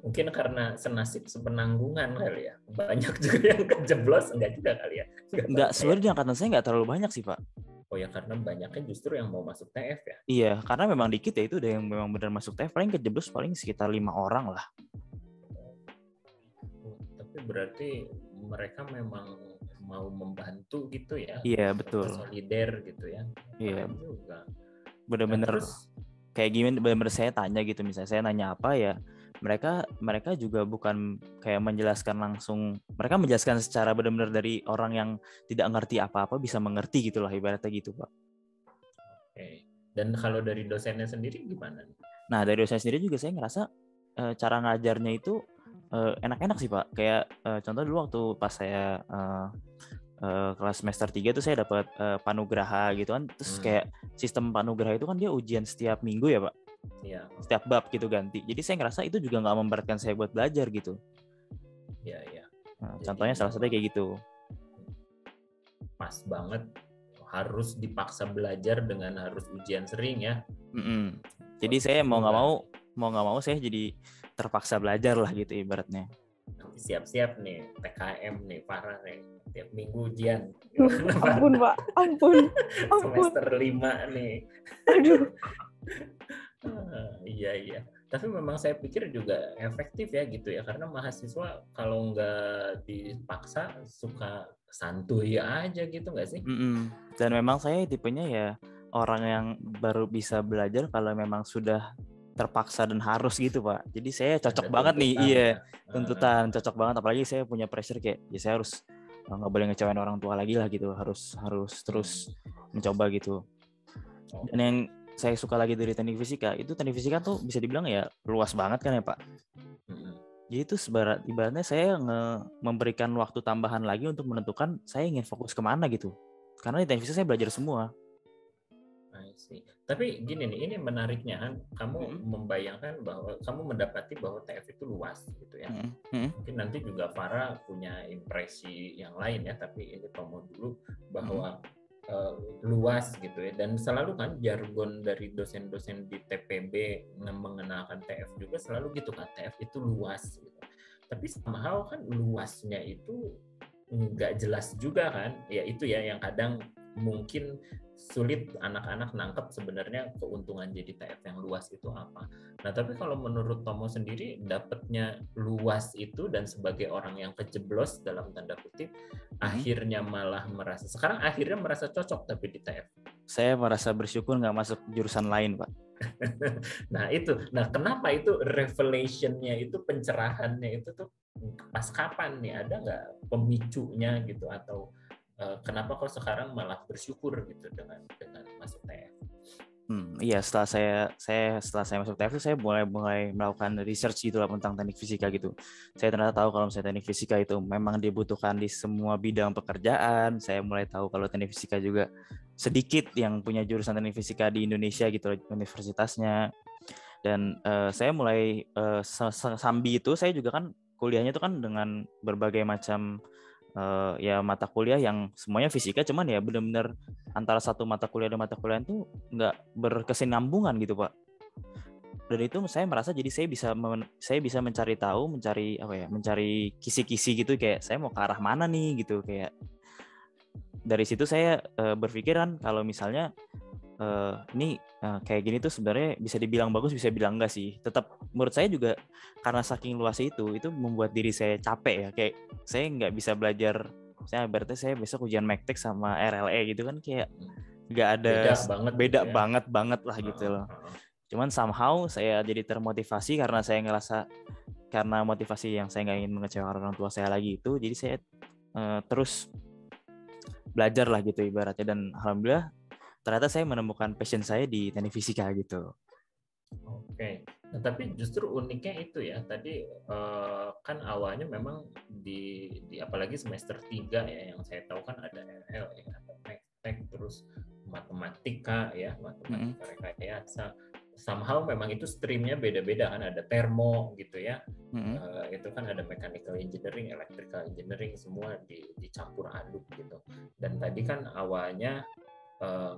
Mungkin karena senasib sepenanggungan kali ya. Banyak juga yang kejeblos, enggak juga kali ya. Enggak, sebenarnya di angkatan saya nggak terlalu banyak sih Pak. Oh ya, karena banyaknya justru yang mau masuk TF ya. Iya, karena memang dikit ya, itu udah yang memang benar masuk TF, paling kejeblos paling sekitar 5 orang lah. Tapi berarti mereka memang mau membantu gitu ya. Iya, betul. Solider gitu ya. Iya. Juga. Bener-bener kayak gimana, bener-bener saya tanya gitu, misalnya saya nanya apa ya, mereka juga bukan kayak menjelaskan langsung, mereka menjelaskan secara benar-benar dari orang yang tidak ngerti apa-apa bisa mengerti gitu lah, ibaratnya gitu Pak. Oke. Dan kalau dari dosennya sendiri gimana? Nah, dari dosen sendiri juga saya ngerasa cara ngajarnya itu enak-enak sih Pak. Kayak contoh dulu waktu pas saya kelas semester 3 tuh saya dapat panugraha gitu kan. Terus kayak sistem panugraha itu kan dia ujian setiap minggu ya Pak. Iya. Setiap bab gitu ganti. Jadi saya ngerasa itu juga nggak memberatkan saya buat belajar gitu. Iya, iya. Nah, contohnya salah satunya kayak gitu. Pas banget, harus dipaksa belajar dengan harus ujian sering ya. Jadi saya mau nggak mau saya jadi terpaksa belajar lah gitu ibaratnya. Nanti siap-siap nih PKM nih, parah nih, tiap minggu ujian. Ampun Pak, ampun. Semester 5 nih. Aduh. Iya. Tapi memang saya pikir juga efektif ya gitu ya, karena mahasiswa kalau nggak dipaksa suka santuy aja gitu nggak sih? Dan memang saya tipenya ya orang yang baru bisa belajar kalau memang sudah terpaksa dan harus gitu Pak. Jadi saya cocok banget nih, iya, tuntutan cocok banget. Apalagi saya punya pressure kayak ya saya harus nggak boleh ngecewain orang tua lagi lah gitu, harus terus mencoba gitu. Dan yang saya suka lagi dari teknik fisika tuh bisa dibilang ya luas banget kan ya Pak. Jadi itu ibaratnya saya memberikan waktu tambahan lagi untuk menentukan saya ingin fokus kemana gitu. Karena di teknik fisika saya belajar semua. Tapi gini nih, ini menariknya kan, kamu membayangkan bahwa kamu mendapati bahwa TF itu luas gitu ya. Mungkin nanti juga Farah punya impresi yang lain ya, tapi ini Tomo dulu bahwa luas gitu ya. Dan selalu kan jargon dari dosen-dosen di TPB mengenalkan TF juga selalu gitu kan, TF itu luas gitu. Tapi somehow kan luasnya itu nggak jelas juga kan, ya itu ya yang kadang mungkin sulit anak-anak nangkep sebenarnya keuntungan jadi TF yang luas itu apa. Nah tapi kalau menurut Tomo sendiri dapatnya luas itu dan sebagai orang yang kejeblos dalam tanda kutip, akhirnya merasa cocok tapi di TF. Saya merasa bersyukur nggak masuk jurusan lain Pak. Nah kenapa itu revelationnya itu, pencerahannya itu tuh pas kapan nih, ada nggak pemicunya gitu, atau kenapa kok sekarang malah bersyukur gitu dengan masuk TF? Iya, setelah saya masuk TF itu saya mulai melakukan research gitu lah tentang teknik fisika gitu. Saya ternyata tahu kalau misalnya teknik fisika itu memang dibutuhkan di semua bidang pekerjaan. Saya mulai tahu kalau teknik fisika juga sedikit yang punya jurusan teknik fisika di Indonesia gitu, universitasnya. Dan saya mulai sambil itu saya juga kan kuliahnya itu kan dengan berbagai macam ya mata kuliah yang semuanya fisika, cuman ya benar-benar antara satu mata kuliah dan mata kuliah itu nggak berkesinambungan gitu Pak. Dan itu saya merasa jadi saya bisa mencari mencari kisi-kisi gitu, kayak saya mau ke arah mana nih gitu. Kayak dari situ saya berpikiran kalau misalnya ini kayak gini tuh sebenarnya bisa dibilang bagus, bisa bilang enggak sih. Tetap menurut saya juga karena saking luasnya itu membuat diri saya capek ya. Kayak saya nggak bisa belajar. Berarti saya besok ujian Mektek sama RLE gitu kan, kayak nggak ada beda banget lah gitu loh. Cuman somehow saya jadi termotivasi karena saya ngerasa karena motivasi yang saya nggak ingin mengecewakan orang tua saya lagi itu, jadi saya terus belajar lah gitu ibaratnya. Dan alhamdulillah ternyata saya menemukan passion saya di teknik fisika gitu. Oke. Nah, tapi justru uniknya itu ya, tadi kan awalnya memang di apalagi semester 3 ya, yang saya tahu kan ada RL ya, ada Mek-Tek, terus matematika ya, matematika rekayasa. Somehow memang itu streamnya beda-beda kan, ada termo gitu ya. Itu kan ada mechanical engineering, electrical engineering, semua dicampur aduk gitu. Dan tadi kan awalnya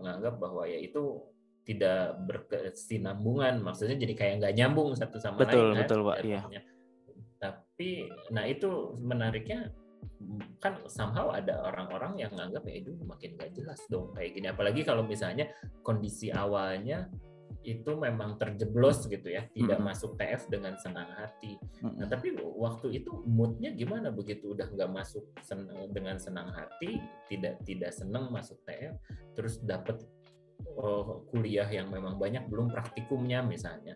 nganggap bahwa ya itu tidak berkesinambungan, maksudnya jadi kayak nggak nyambung satu sama lain kan Betul Pak, iya. jatuhnya. Tapi nah itu menariknya kan somehow ada orang-orang yang nganggap ya itu makin nggak jelas dong kayak gini, apalagi kalau misalnya kondisi awalnya itu memang terjeblos gitu ya, tidak masuk TF dengan senang hati. Nah tapi waktu itu moodnya gimana begitu udah nggak masuk dengan senang hati, tidak senang masuk TF, terus dapat kuliah yang memang banyak belum praktikumnya misalnya,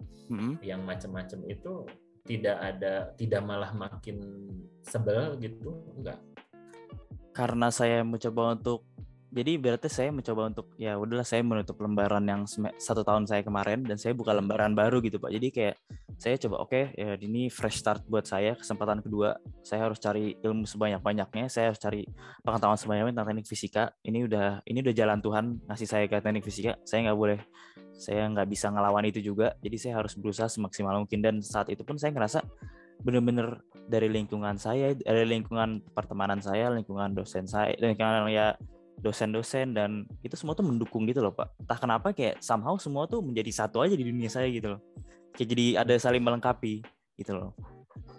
yang macam-macam itu tidak malah makin sebel gitu, enggak? Karena saya mencoba untuk, jadi berarti saya mencoba untuk ya udahlah saya menutup lembaran yang 1 tahun saya kemarin dan saya buka lembaran baru gitu Pak. Jadi kayak saya coba oke, ya ini fresh start buat saya, kesempatan kedua. Saya harus cari ilmu sebanyak-banyaknya, saya harus cari pengetahuan sebanyak-banyaknya tentang teknik fisika. Ini udah jalan Tuhan ngasih saya ke teknik fisika. Saya nggak bisa ngelawan itu juga. Jadi saya harus berusaha semaksimal mungkin, dan saat itu pun saya ngerasa bener-bener dari lingkungan saya, dari lingkungan pertemanan saya, lingkungan dosen saya, lingkungan ya dosen-dosen, dan itu semua tuh mendukung gitu loh Pak. Entah kenapa kayak somehow semua tuh menjadi satu aja di dunia saya gitu loh. Kayak jadi ada saling melengkapi gitu loh.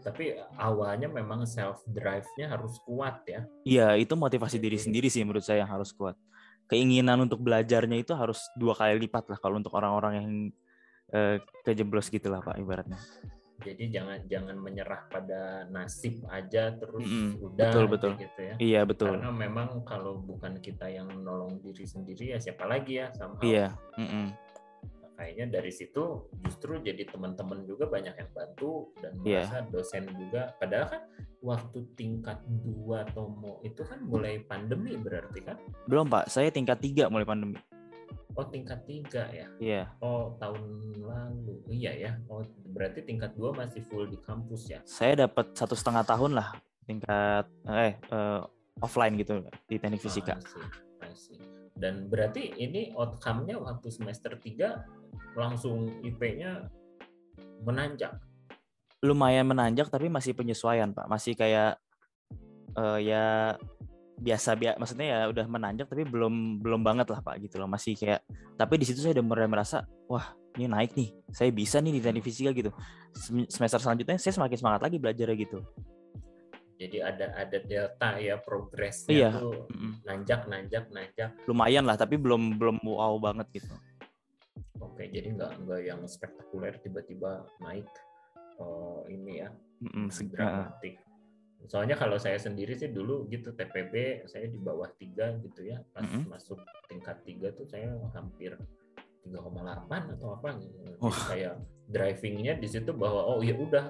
Tapi awalnya memang self drive-nya harus kuat ya. Iya, itu motivasi diri sendiri sih menurut saya yang harus kuat. Keinginan untuk belajarnya itu harus 2 kali lipat lah kalau untuk orang-orang yang kejeblos gitu lah Pak ibaratnya. Jadi jangan menyerah pada nasib aja terus udah betul. gitu ya. Iya betul. Karena memang kalau bukan kita yang nolong diri sendiri ya siapa lagi ya somehow. Iya. Kayaknya dari situ justru jadi teman-teman juga banyak yang bantu dan merasa dosen juga. Padahal kan waktu tingkat 2 Tomo itu kan mulai pandemi berarti kan? Belum Pak, saya tingkat 3 mulai pandemi. Oh tingkat 3 ya? Iya. Oh tahun lalu, iya ya. Oh berarti tingkat 2 masih full di kampus ya? Saya dapat 1,5 tahun lah tingkat offline gitu di teknik fisika. I see. Dan berarti ini outcome-nya waktu semester 3 langsung IP-nya menanjak? Lumayan menanjak tapi masih penyesuaian Pak. Masih kayak ya biasa maksudnya ya udah menanjak tapi belum banget lah Pak gitu loh. Masih kayak, tapi di situ saya udah mulai merasa wah ini naik nih, saya bisa nih di teknik fisika gitu. Semester selanjutnya saya semakin semangat lagi belajarnya gitu. Jadi ada delta ya, progresnya tuh nanjak. Lumayan lah tapi belum wow banget gitu. Oke, jadi nggak yang spektakuler tiba-tiba naik ini ya, dramatik. Soalnya kalau saya sendiri sih dulu gitu TPB saya di bawah 3 gitu ya, pas masuk tingkat 3 tuh saya hampir 3,8 atau apa gitu. Jadi kayak drivingnya di situ bahwa oh ya udah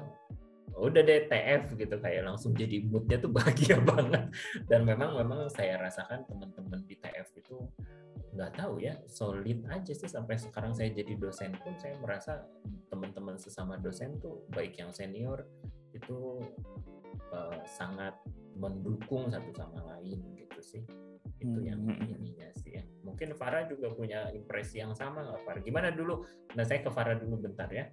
deh TF gitu, kayak langsung jadi moodnya tuh bahagia banget. Dan memang saya rasakan teman-teman di TF itu nggak tahu ya, solid aja sih sampai sekarang. Saya jadi dosen pun saya merasa teman-teman sesama dosen tuh baik yang senior itu sangat mendukung satu sama lain gitu sih. Itu yang ininya sih ya. Mungkin Farah juga punya impresi yang sama nggak Farah? Gimana dulu? Nah saya ke Farah dulu bentar ya.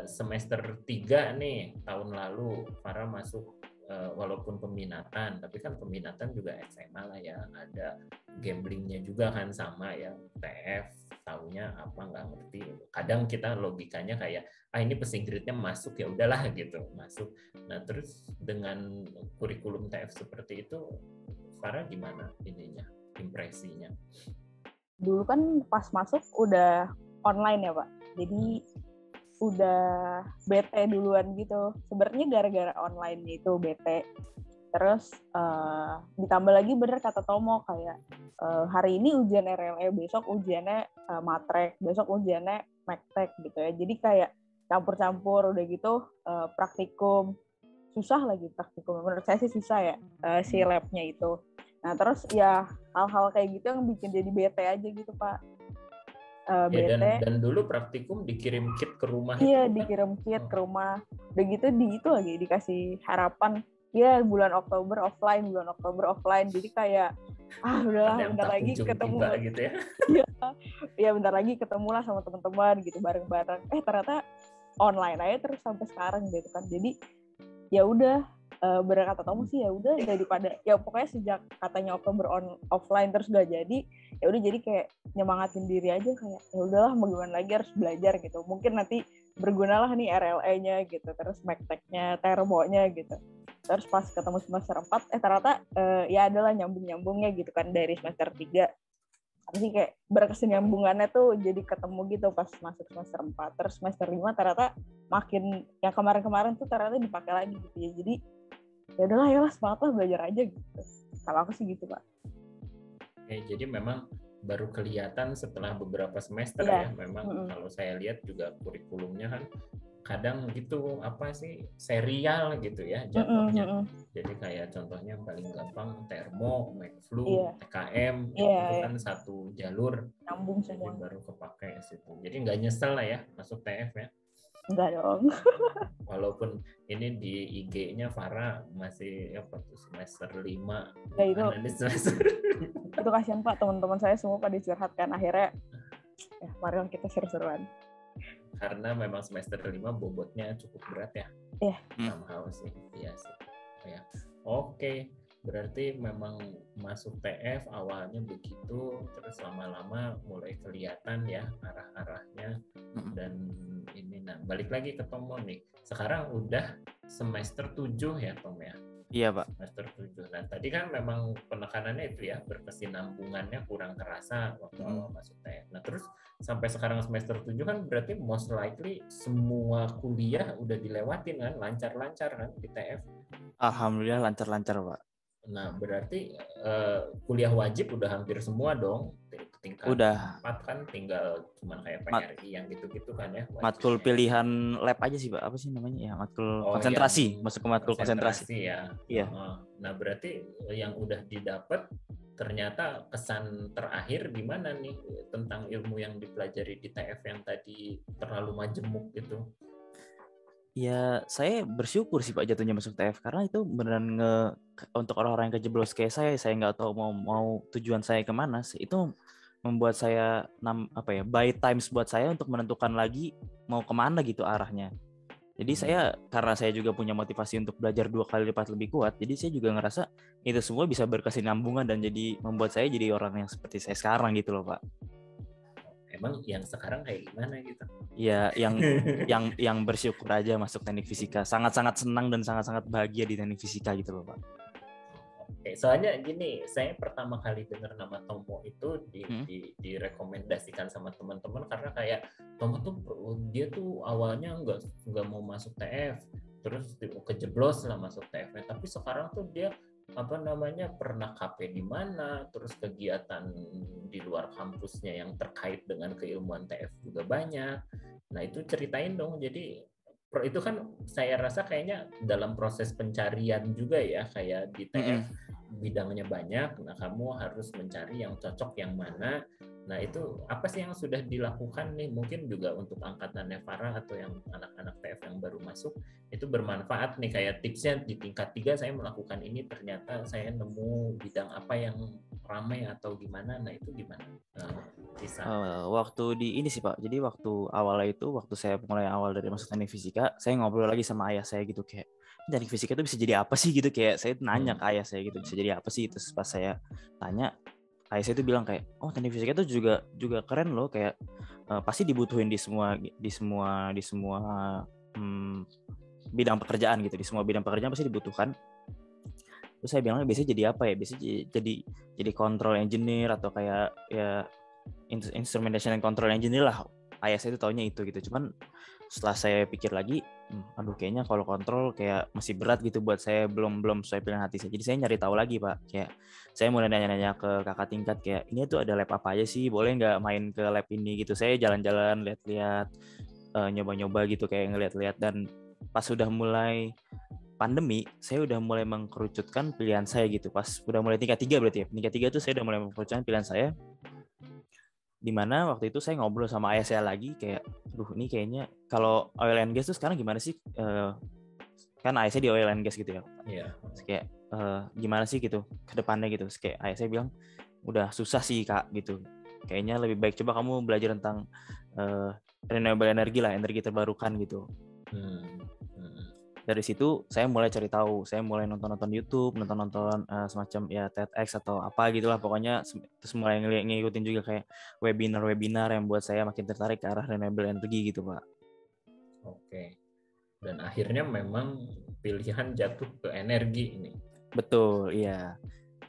Semester 3 nih tahun lalu Farah masuk walaupun peminatan, tapi kan peminatan juga SMA lah ya, ada gamblingnya juga kan sama ya, TF taunya apa nggak ngerti. Kadang kita logikanya kayak ini passing grade-nya masuk ya udahlah gitu masuk. Nah terus dengan kurikulum TF seperti itu, Farah gimana ininya, impresinya? Dulu kan pas masuk udah online ya Pak, jadi udah bete duluan gitu. Sebenarnya gara-gara online itu bete. Terus ditambah lagi bener kata Tomo kayak hari ini ujian RLE, besok ujiannya matrek, besok ujiannya Mek-Tek gitu ya. Jadi kayak campur-campur udah gitu praktikum. Susah lagi praktikum. Menurut saya sih susah ya si labnya itu. Nah terus ya hal-hal kayak gitu yang bikin jadi bete aja gitu Pak. Ya, bete. dan dulu praktikum dikirim kit ke rumah Iya, itu kan? dikirim kit ke rumah. Udah gitu itu lagi dikasih harapan. Ya, bulan Oktober offline. Jadi kayak, udahlah Ada yang bentar tak lagi kunjung ketemu. tiba gitu ya. Iya, bentar lagi ketemulah sama teman-teman gitu bareng-bareng. Ternyata online aja terus sampai sekarang gitu kan. Jadi ya udah, bener kata Tomo sih, ya udah daripada ya pokoknya sejak katanya Oktober offline terus gak jadi, ya udah jadi kayak nyemangatin diri aja kayak ya udahlah mau gimana lagi, harus belajar gitu. Mungkin nanti bergunalah nih RLE-nya gitu, terus MACTEC-nya, termonya gitu. Terus pas ketemu semester 4 ternyata ya adalah nyambung-nyambungnya gitu kan dari semester 3. Tapi kayak berkesinambungannya tuh jadi ketemu gitu pas masuk semester 4. Terus semester 5 ternyata makin yang kemarin-kemarin tuh ternyata dipakai lagi gitu ya. Jadi ya udahlah ya semangat lah, belajar aja gitu. Kalau aku sih gitu, Pak. Jadi memang baru kelihatan setelah beberapa semester Iya. ya. Memang kalau saya lihat juga kurikulumnya kan kadang gitu apa sih serial gitu ya jatuhnya. Jadi kayak contohnya paling gampang termo, MacFlu, TKM itu kan satu jalur. Nyambung Jadi semua. baru kepakai situ. Jadi nggak nyesel lah ya masuk TF ya. Enggak dong. Walaupun ini di IG-nya Farah masih semester 5. Ya itu. Semester Itu kasihan Pak, teman-teman saya semua pada curhat kan, akhirnya ya mari kita seru-seruan. Karena memang semester 5 bobotnya cukup berat ya. Iya. Somehow sih. Iya sih. Ya. Oke. Berarti memang masuk TF awalnya begitu, terus lama-lama mulai kelihatan ya arah-arahnya. Dan ini, nah balik lagi ke Tomo nih. Sekarang udah semester 7 ya Tom ya? Iya Pak. Semester 7. Nah tadi kan memang penekanannya itu ya, berkesinambungannya kurang terasa waktu awal masuk TF. Nah terus sampai sekarang semester 7 kan berarti most likely semua kuliah udah dilewatin kan, lancar-lancar kan di TF? Alhamdulillah lancar-lancar Pak. Nah berarti kuliah wajib udah hampir semua dong. Tingkat udah 4 kan tinggal cuman kayak PRI yang gitu-gitu kan ya. Matkul pilihan lab aja sih Pak, apa sih namanya ya, matkul konsentrasi, masuk ke matkul konsentrasi ya. Iya. Nah berarti yang udah didapat ternyata kesan terakhir gimana nih tentang ilmu yang dipelajari di TF yang tadi terlalu majemuk gitu? Ya saya bersyukur sih Pak jatuhnya masuk TF, karena itu beneran untuk orang-orang yang kejeblos kayak saya nggak tahu mau tujuan saya kemana. Itu membuat saya buy times buat saya untuk menentukan lagi mau kemana gitu arahnya. Jadi saya, karena saya juga punya motivasi untuk belajar 2 kali lipat lebih kuat, jadi saya juga ngerasa itu semua bisa berkesinambungan dan jadi membuat saya jadi orang yang seperti saya sekarang gitu loh Pak. Emang yang sekarang kayak gimana gitu? Ya yang bersyukur aja masuk teknik fisika, sangat-sangat senang dan sangat-sangat bahagia di teknik fisika gitu loh Pak. Soalnya gini, saya pertama kali dengar nama Tomo itu direkomendasikan sama teman-teman karena kayak Tomo tuh dia tuh awalnya nggak mau masuk TF, terus kejeblos lah masuk TF, tapi sekarang tuh dia pernah KP di mana, terus kegiatan di luar kampusnya yang terkait dengan keilmuan TF juga banyak. Nah itu ceritain dong. Jadi itu kan saya rasa kayaknya dalam proses pencarian juga ya, kayak di TF bidangnya banyak, nah kamu harus mencari yang cocok yang mana. Nah itu apa sih yang sudah dilakukan nih, mungkin juga untuk angkatannya Farah atau yang anak-anak TF yang baru masuk itu bermanfaat nih, kayak tipsnya di tingkat 3 saya melakukan ini ternyata saya nemu bidang apa yang ramai atau gimana. Nah itu gimana? Waktu di ini sih Pak, jadi waktu awalnya itu waktu saya mulai awal dari masuk teknik fisika, saya ngobrol lagi sama ayah saya gitu, kayak teknik fisika itu bisa jadi apa sih gitu, kayak saya nanya ke ayah saya gitu, bisa jadi apa sih. Terus pas saya tanya, ayah saya itu bilang kayak, oh teknik fisika itu juga keren loh, kayak pasti dibutuhin di semua bidang pekerjaan gitu, di semua bidang pekerjaan pasti dibutuhkan. Terus saya bilang biasanya jadi apa ya, biasanya jadi control engineer atau kayak ya instrumentation and control engineer lah. Ayah saya itu taunya itu gitu. Cuman setelah saya pikir lagi, kayaknya kalau kontrol kayak masih berat gitu buat saya, belum sesuai pilihan hati saya. Jadi saya nyari tahu lagi Pak, kayak saya mulai nanya-nanya ke kakak tingkat, kayak ini tuh ada lab apa aja sih, boleh nggak main ke lab ini gitu. Saya jalan-jalan, lihat-lihat, nyoba-nyoba gitu, kayak ngeliat-lihat. Dan pas sudah mulai pandemi, saya udah mulai mengkerucutkan pilihan saya gitu. Pas udah mulai tingkat 3 berarti ya, tingkat 3 tuh saya udah mulai mengkerucutkan pilihan saya. Dimana waktu itu saya ngobrol sama ayah saya lagi kayak, ini kayaknya kalau oil and gas tuh sekarang gimana sih? Kan ayah saya di oil and gas gitu ya. Iya. Terus kayak gimana sih gitu ke depannya gitu. Terus kayak ayah saya bilang udah susah sih Kak gitu. Kayaknya lebih baik coba kamu belajar tentang renewable energy lah, energi terbarukan gitu. Dari situ saya mulai cari tahu, saya mulai nonton YouTube, nonton semacam ya TEDx atau apa gitulah pokoknya, terus mulai ngikutin juga kayak webinar yang buat saya makin tertarik ke arah renewable energy gitu Pak. Oke. Dan akhirnya memang pilihan jatuh ke energi ini. Betul, iya.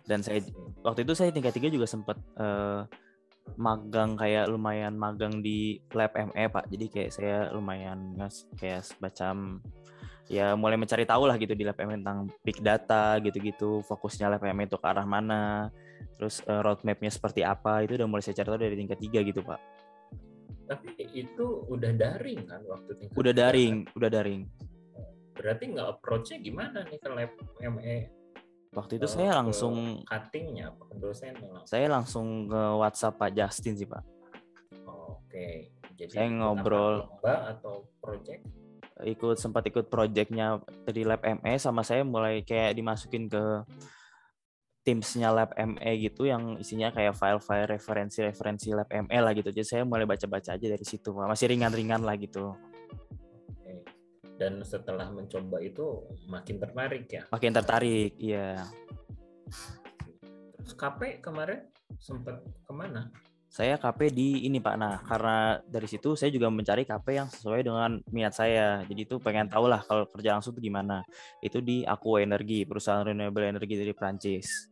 Dan saya waktu itu saya tingkat 3 juga sempat magang, kayak lumayan magang di lab ME Pak. Jadi kayak saya lumayan kayak semacam ya mulai mencari tahu lah gitu di lab ME tentang big data gitu-gitu, fokusnya lab ME itu ke arah mana, terus roadmap-nya seperti apa, itu udah mulai saya cari tahu dari tingkat 3 gitu Pak. Tapi itu udah daring kan waktu tingkat 3? Udah daring. Berarti nggak approach-nya gimana nih ke lab ME? Waktu itu saya langsung cutting-nya apa ke dosennya? Saya langsung ke WhatsApp Pak Justin sih Pak. Oke. Jadi saya ngobrol lomba atau project? Sempat ikut projectnya dari lab ME, sama saya mulai kayak dimasukin ke Teams-nya lab ME gitu yang isinya kayak file-file referensi lab ME lah gitu. Jadi saya mulai baca-baca aja dari situ Pak. Masih ringan-ringan lah gitu. Oke. Dan setelah mencoba itu makin tertarik ya? Makin tertarik, iya. Terus KP kemarin sempat kemana? Saya KP di ini Pak. Nah, karena dari situ saya juga mencari KP yang sesuai dengan minat saya. Jadi itu pengen tahu lah kalau kerja langsung itu gimana. Itu di Aqua Energy, perusahaan renewable energy dari Prancis.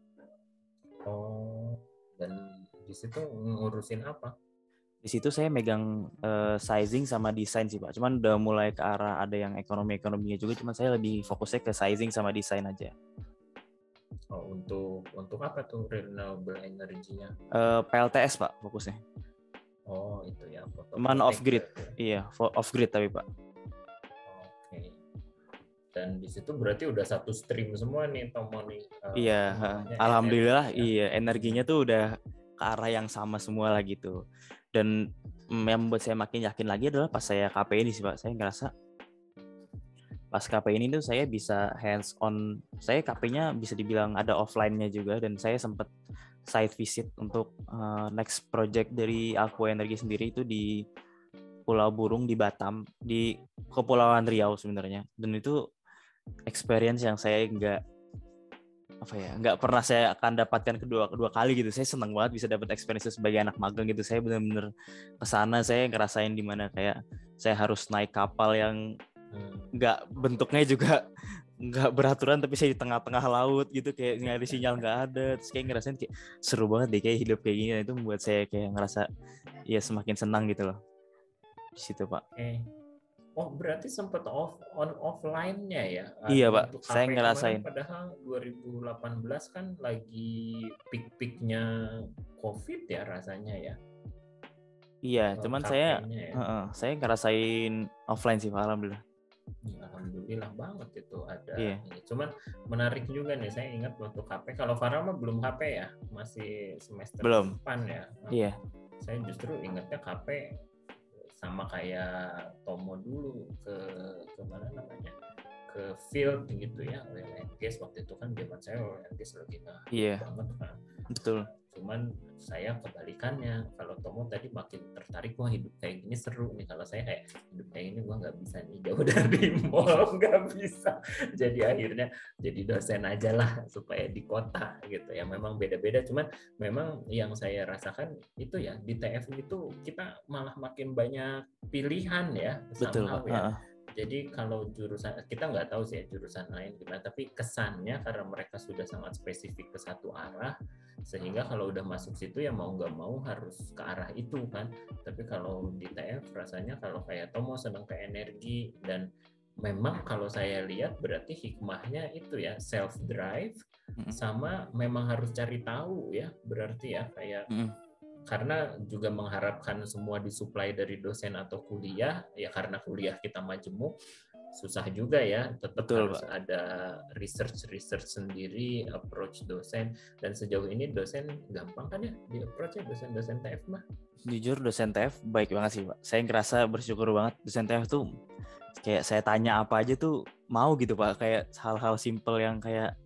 Oh, dan di situ ngurusin apa? Di situ saya megang sizing sama desain sih Pak. Cuman udah mulai ke arah ada yang ekonominya juga. Cuman saya lebih fokusnya ke sizing sama desain aja. Oh, untuk apa tuh renewable energy-nya? PLTS Pak fokusnya. Oh, itu ya. Cuman off grid. Iya, off grid tapi Pak. Oke. Dan di situ berarti udah satu stream semua nih Tomo nih. Iya, alhamdulillah iya, energinya tuh udah ke arah yang sama semua lah gitu. Dan yang membuat saya makin yakin lagi adalah pas saya KP ini sih Pak. Saya ngerasa pas KP ini tuh saya bisa hands on. Saya KP-nya bisa dibilang ada offline-nya juga, dan saya sempat site visit untuk next project dari Aqua Energy sendiri itu di Pulau Burung di Batam, di Kepulauan Riau sebenarnya. Dan itu experience yang saya nggak pernah saya akan dapatkan kedua kali gitu. Saya senang banget bisa dapat experience sebagai anak magang gitu. Saya benar-benar kesana, saya ngerasain di mana kayak saya harus naik kapal yang nggak, bentuknya juga nggak beraturan, tapi saya di tengah-tengah laut gitu, kayak nyari sinyal nggak ada. Terus kayak ngerasain kayak seru banget deh kayak hidup kayak gini. Itu membuat saya kayak ngerasa ya semakin senang gitu loh di situ Pak. Oh, berarti sempat offline-nya ya? Iya Pak, saya ngerasain. Padahal 2018 kan lagi peak-peaknya COVID ya rasanya ya. Iya, cuman saya ngerasain offline sih Pak, alhamdulillah. Alhamdulillah banget itu ada. Iya. Cuman menarik juga nih, saya ingat waktu KP. Kalau Farah mah belum KP ya, masih semester depan ya. Iya. Saya justru ingatnya KP sama kayak Tomo dulu ke mana namanya, ke field gitu ya, oil and gas. Waktu itu kan zaman saya oil and gas lagi banget kan. Betul. Cuman saya kebalikannya. Kalau Tomo tadi makin tertarik, wah hidup kayak gini seru nih. Kalau saya kayak hidup kayak gini gua nggak bisa nih, jauh dari mall, nggak bisa. Jadi akhirnya jadi dosen aja lah supaya di kota gitu ya. Memang beda-beda. Cuman memang yang saya rasakan itu ya di TF itu kita malah makin banyak pilihan ya. Betul Pak. Ya. Jadi kalau jurusan, kita nggak tahu sih ya jurusan lain gimana, tapi kesannya karena mereka sudah sangat spesifik ke satu arah, sehingga kalau udah masuk situ ya mau nggak mau harus ke arah itu kan. Tapi kalau di TF rasanya kalau kayak Tomo senang ke energi, dan memang kalau saya lihat berarti hikmahnya itu ya self drive sama memang harus cari tahu ya, berarti ya kayak karena juga mengharapkan semua disuplai dari dosen atau kuliah ya, karena kuliah kita majemuk, susah juga ya, tetap Betul, harus Pak. ada research sendiri, approach dosen, dan sejauh ini dosen gampang kan ya di approach ya, dosen TF mah. Jujur dosen TF baik banget sih, Pak. Saya ngerasa bersyukur banget dosen TF tuh kayak saya tanya apa aja tuh mau gitu, Pak. Kayak hal-hal simple yang kayak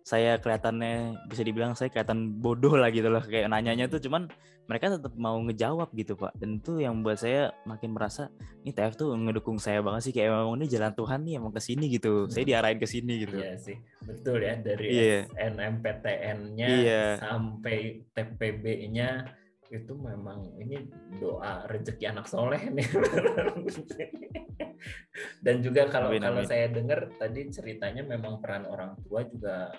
saya kelihatannya bisa dibilang saya kelihatan bodoh lah gitu loh, kayak nanyanya tuh cuman mereka tetap mau ngejawab gitu, Pak. Dan itu yang buat saya makin merasa ini TF tuh ngedukung saya banget sih, kayak emang ini jalan Tuhan nih emang ke sini gitu. Saya diarahin ke sini gitu. Iya sih, betul ya, dari Iya. SNMPTN-nya Iya. sampai TPB-nya itu memang ini doa rezeki anak soleh nih. Dan juga kalau Amin. saya dengar tadi ceritanya memang peran orang tua juga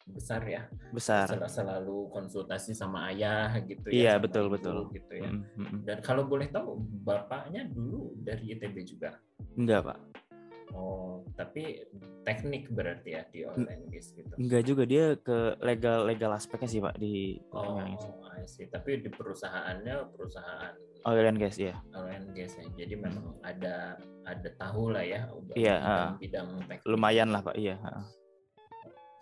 besar ya. Besar. Selalu konsultasi sama ayah gitu Iya, ya, sama betul ibu gitu ya. Dan kalau boleh tahu bapaknya dulu dari ITB juga? Enggak, Pak. Oh, tapi teknik berarti ya di oil and gas gitu. Enggak juga, dia ke legal aspeknya sih, Pak, di I see. Tapi di perusahaannya perusahaan oil and gas ya. oil and gas ya. Jadi memang ada tahu lah ya Iya, bidang teknik. lumayan lah, Pak. Iya.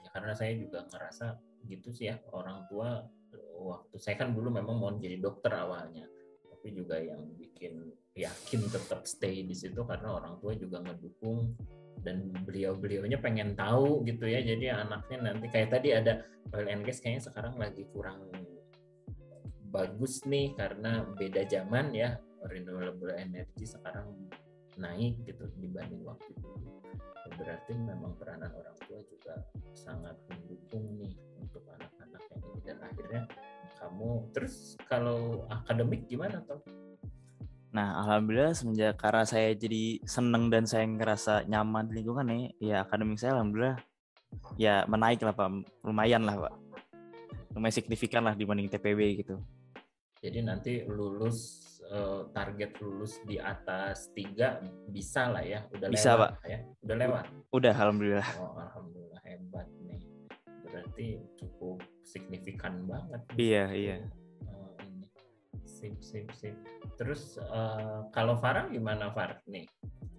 Ya, karena saya juga ngerasa gitu sih ya, orang tua waktu saya kan dulu memang mau jadi dokter awalnya, tapi juga yang bikin yakin tetap stay di situ karena orang tua juga ngedukung dan beliaunya pengen tahu gitu ya. Jadi anaknya nanti kayak tadi ada oil and gas kayaknya sekarang lagi kurang bagus nih karena beda zaman ya, renewable energy sekarang naik gitu dibanding waktu dulu. Berarti memang peranan orang tua juga sangat mendukung nih untuk anak-anak yang ini, dan akhirnya kamu terus kalau akademik gimana Tom? Nah, alhamdulillah semenjak karena saya jadi seneng dan saya ngerasa nyaman di lingkungan nih, ya akademik saya alhamdulillah ya menaik lah, Pak. Lumayan lah, Pak. Lumayan signifikan lah dibanding TPB gitu. Jadi nanti lulus target lulus di atas 3 bisa lah ya, udah bisa, lewat Pak. Ya, udah lewat. Udah, alhamdulillah. Oh, alhamdulillah, hebat nih. Berarti cukup signifikan banget. Iya. Sip. Terus kalau Farah gimana Farah nih?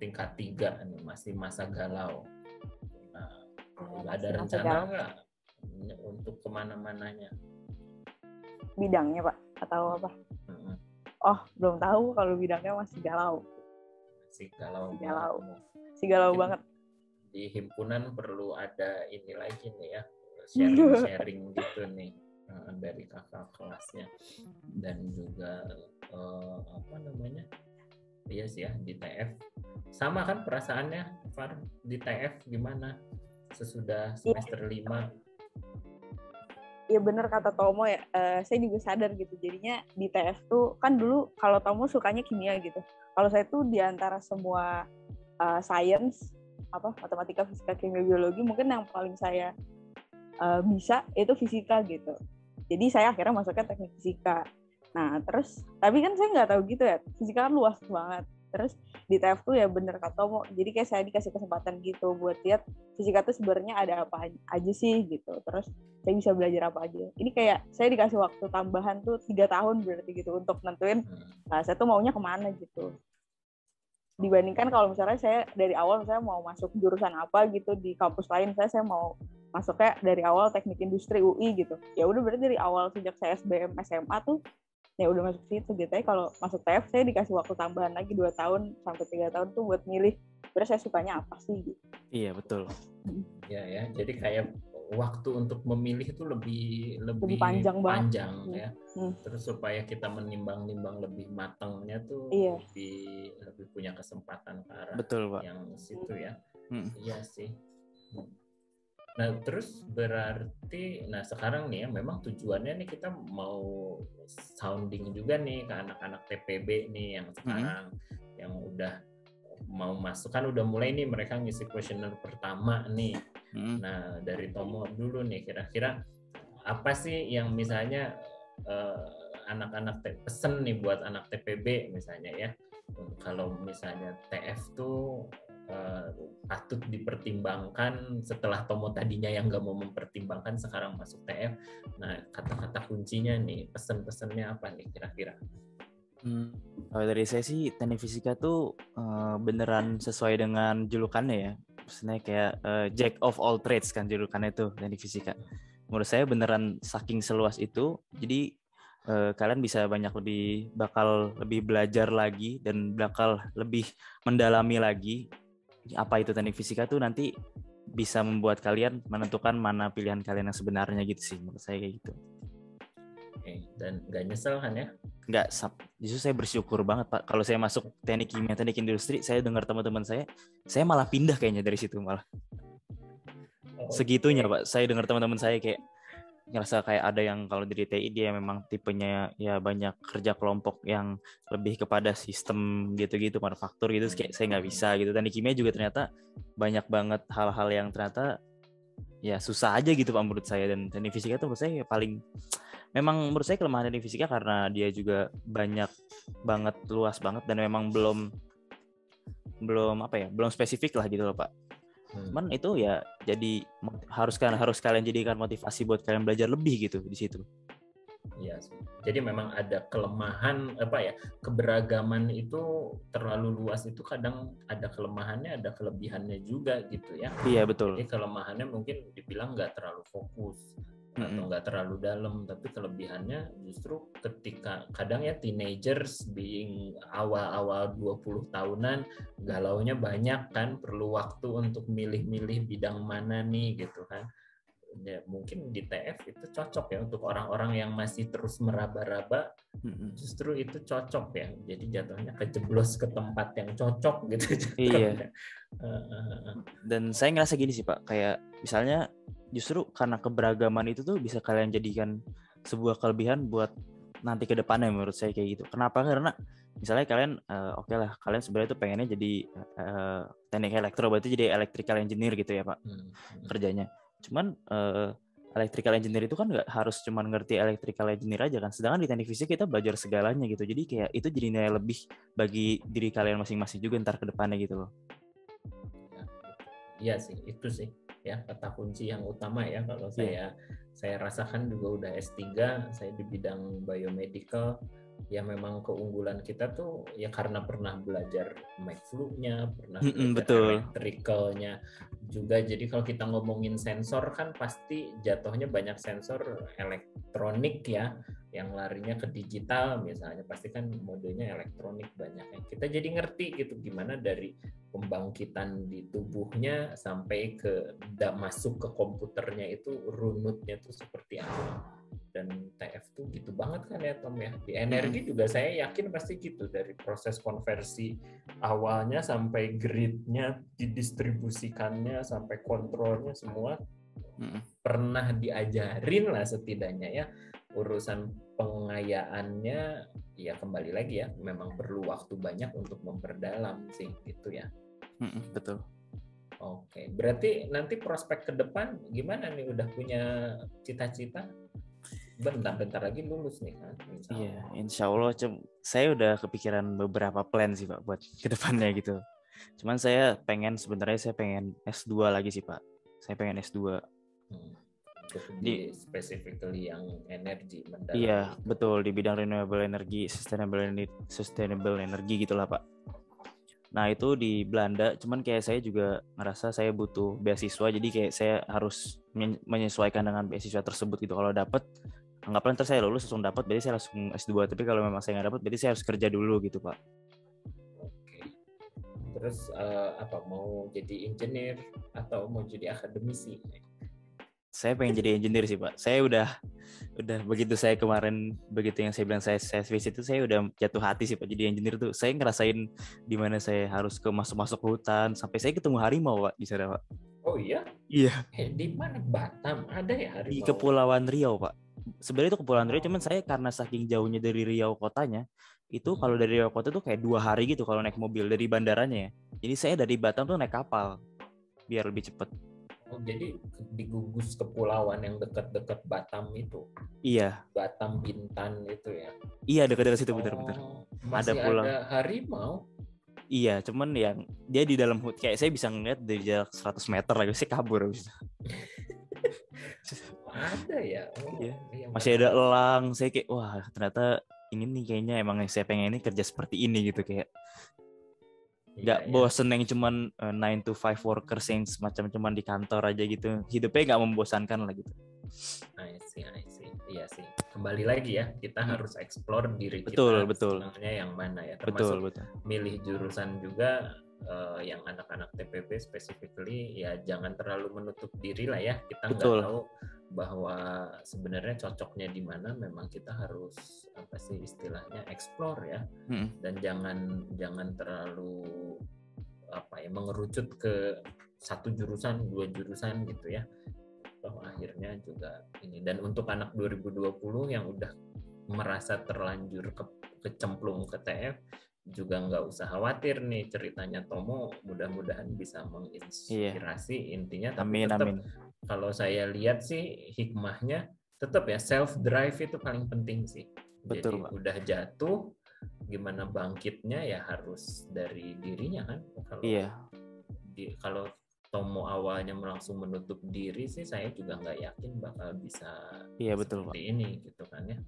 Tingkat 3 nih, masih masa galau. Nah, ada rencana nggak untuk kemana-mananya? Bidangnya Pak atau apa? Oh, belum tahu kalau bidangnya masih galau. Masih galau. Masih galau banget. Di himpunan perlu ada ini lagi nih ya, sharing gitu nih dari kakak kelasnya, dan juga iya sih ya, di TF sama kan perasaannya Far, di TF gimana sesudah semester 5? Iya bener kata Tomo ya, saya juga sadar gitu, jadinya di TF tuh kan dulu kalau Tomo sukanya kimia gitu, kalau saya tuh diantara semua science, matematika, fisika, kimia, biologi, mungkin yang paling saya bisa itu fisika gitu. Jadi saya akhirnya masuknya teknik fisika. Nah terus, tapi kan saya nggak tahu gitu ya, fisika kan luas banget. Terus di TF tuh ya bener kata Tomo, jadi kayak saya dikasih kesempatan gitu buat lihat fisika tuh sebenarnya ada apa aja sih gitu. Terus saya bisa belajar apa aja. Ini kayak saya dikasih waktu tambahan tuh 3 tahun berarti gitu untuk nentuin saya tuh maunya kemana gitu. Dibandingkan kalau misalnya saya dari awal saya mau masuk jurusan apa gitu di kampus lain, saya mau masuknya dari awal teknik industri UI gitu. Ya udah berarti dari awal sejak saya SBM SMA tuh ya udah masuk situ gitu. Tapi kalau masuk TF saya dikasih waktu tambahan lagi 2 tahun sampai 3 tahun tuh buat milih berarti saya sukanya apa sih gitu. Iya, betul. Ya. Jadi kayak waktu untuk memilih itu lebih panjang ya. Terus supaya kita menimbang-nimbang lebih matangnya tuh lebih punya kesempatan ke arah yang situ ya. Iya sih. Nah, terus berarti sekarang nih ya memang tujuannya nih kita mau sounding juga nih ke anak-anak TPB nih yang sekarang yang udah mau masuk, kan udah mulai nih mereka ngisi kuesioner pertama nih. Nah, dari Tomo dulu nih, kira-kira apa sih yang misalnya anak-anak pesen nih buat anak TPB misalnya ya, kalau misalnya TF tuh patut dipertimbangkan setelah Tomo tadinya yang nggak mau mempertimbangkan sekarang masuk TF. Nah, kata-kata kuncinya nih, pesan-pesannya apa nih kira-kira? Kalau dari saya sih teknik fisika tuh beneran sesuai dengan julukannya ya. Maksudnya kayak Jack of all trades kan julukannya tuh teknik fisika. Menurut saya beneran saking seluas itu, jadi kalian bisa bakal lebih belajar lagi dan bakal lebih mendalami lagi apa itu teknik fisika tuh nanti bisa membuat kalian menentukan mana pilihan kalian yang sebenarnya gitu sih menurut saya kayak gitu. Oke, dan nggak nyesel kan ya? Nggak, justru saya bersyukur banget Pak. Kalau saya masuk teknik kimia, teknik industri, saya dengar teman-teman saya malah pindah kayaknya dari situ malah. Segitunya Pak, saya dengar teman-teman saya kayak ngerasa kayak ada yang kalau di TI dia memang tipenya ya banyak kerja kelompok yang lebih kepada sistem gitu-gitu, manufaktur gitu, kayak saya nggak bisa gitu. Dan di kimia juga ternyata banyak banget hal-hal yang ternyata ya susah aja gitu Pak menurut saya. Dan teknik fisika itu menurut saya memang menurut saya kelemahan teknik fisika karena dia juga banyak banget, luas banget, dan memang belum spesifik lah gitu loh Pak. Cuman itu ya jadi harus kalian jadikan motivasi buat kalian belajar lebih gitu di situ. Iya, jadi memang ada kelemahan keberagaman itu terlalu luas itu kadang ada kelemahannya, ada kelebihannya juga gitu ya. Iya betul. Jadi kelemahannya mungkin dibilang nggak terlalu fokus atau nggak terlalu dalam, tapi kelebihannya justru ketika kadang ya teenagers being awal-awal 20 tahunan galaunya banyak kan, perlu waktu untuk milih-milih bidang mana nih gitu kan. Ya, mungkin di TF itu cocok ya untuk orang-orang yang masih terus meraba-raba, justru itu cocok ya, jadi jatuhnya kejeblos ke tempat yang cocok gitu jatuhnya. Iya. Dan saya ngerasa gini sih Pak, kayak misalnya justru karena keberagaman itu tuh bisa kalian jadikan sebuah kelebihan buat nanti ke depannya menurut saya kayak gitu. Kenapa? Karena misalnya kalian oke lah, kalian sebenarnya tuh pengennya jadi teknik elektro, berarti jadi electrical engineer gitu ya Pak kerjanya. Cuman electrical engineer itu kan nggak harus cuman ngerti electrical engineer aja kan. Sedangkan di teknik fisika kita belajar segalanya gitu. Jadi kayak itu jadi nilai lebih bagi diri kalian masing-masing juga ntar ke depannya gitu loh. Iya sih, itu sih ya kata kunci yang utama ya kalau saya rasakan juga udah S3, saya di bidang biomedical. Ya memang keunggulan kita tuh ya karena pernah belajar McFlu-nya, pernah belajar electrical-nya juga. Jadi kalau kita ngomongin sensor kan pasti jatuhnya banyak sensor elektronik ya, yang larinya ke digital misalnya, pasti kan modenya elektronik banyaknya. Kita jadi ngerti gitu gimana dari pembangkitan di tubuhnya sampai ke masuk ke komputernya itu runutnya tuh seperti apa. Dan TF tuh gitu banget kan ya Tom ya. Di energi juga saya yakin pasti gitu, dari proses konversi awalnya sampai gridnya didistribusikannya sampai kontrolnya semua pernah diajarin lah setidaknya ya. Urusan pengayaannya ya kembali lagi ya, memang perlu waktu banyak untuk memperdalam sih gitu ya. Betul. Oke, berarti nanti prospek ke depan gimana nih, udah punya cita-cita? Bentar lagi lulus nih kan? Iya, insya Allah. Saya udah kepikiran beberapa plan sih Pak buat kedepannya gitu. Cuman sebenarnya saya pengen S2 lagi sih Pak. Saya pengen S2. Di specifically yang energi mendalam. Iya, betul, di bidang renewable energy, sustainable energy gitulah Pak. Nah itu di Belanda, cuman kayak saya juga ngerasa saya butuh beasiswa, jadi kayak saya harus menyesuaikan dengan beasiswa tersebut gitu. Kalau dapat, anggaplah ntar saya lulus langsung dapat, berarti saya langsung S2. Tapi kalau memang saya nggak dapat, berarti saya harus kerja dulu gitu Pak. Oke. Terus mau jadi engineer atau mau jadi akademisi? Saya pengen jadi engineer sih Pak. Saya udah begitu saya kemarin, begitu yang saya bilang saya visit itu, saya udah jatuh hati sih Pak jadi engineer tuh. Saya ngerasain di mana saya harus masuk hutan, sampai saya ketemu harimau Pak di sana Pak. Oh iya? Iya. Di mana? Batam ada ya harimau? Di Kepulauan Riau Pak. Sebenarnya itu Kepulauan Riau, cuman saya karena saking jauhnya dari Riau kotanya, itu kalau dari Riau kota tuh kayak 2 hari gitu kalau naik mobil dari bandaranya ya. Jadi saya dari Batam tuh naik kapal biar lebih cepet. Oh, jadi di gugus kepulauan yang dekat-dekat Batam itu. Iya. Batam Bintan itu ya. Iya, dekat-dekat situ benar-benar. Masih ada harimau. Iya, cuman yang dia di dalam kayak saya bisa ngeliat dari jarak 100 meter lagi, saya kabur habis. Ada ya. Iya. Masih ada elang, saya kayak wah ternyata ini nih kayaknya emang yang saya pengen ini kerja seperti ini gitu, kayak nggak Iya, ya. bosen yang cuman 9 to 5 workers yang semacam cuman di kantor aja gitu, hidupnya nggak membosankan lah gitu. I see. Iya sih. Kembali lagi ya, kita harus explore diri Betul, kita betul. senangnya yang mana ya. Termasuk Betul. milih jurusan juga, yang anak-anak TPB specifically ya jangan terlalu menutup diri lah ya. Kita nggak Betul. tahu bahwa sebenarnya cocoknya di mana, memang kita harus apa sih istilahnya explore ya. Dan jangan terlalu apa ya mengerucut ke satu jurusan, 2 jurusan gitu ya. Toh akhirnya juga ini. Dan untuk anak 2020 yang udah merasa terlanjur kecemplung ke TF, juga nggak usah khawatir nih ceritanya Tomo, mudah-mudahan bisa menginspirasi. Intinya tapi tetap kalau saya lihat sih hikmahnya tetap ya self drive itu paling penting sih. Betul, jadi Pak. Udah jatuh gimana bangkitnya ya harus dari dirinya kan. Kalau Tomo awalnya langsung menutup diri sih, saya juga nggak yakin bakal bisa betul, seperti ini gitu kan ya.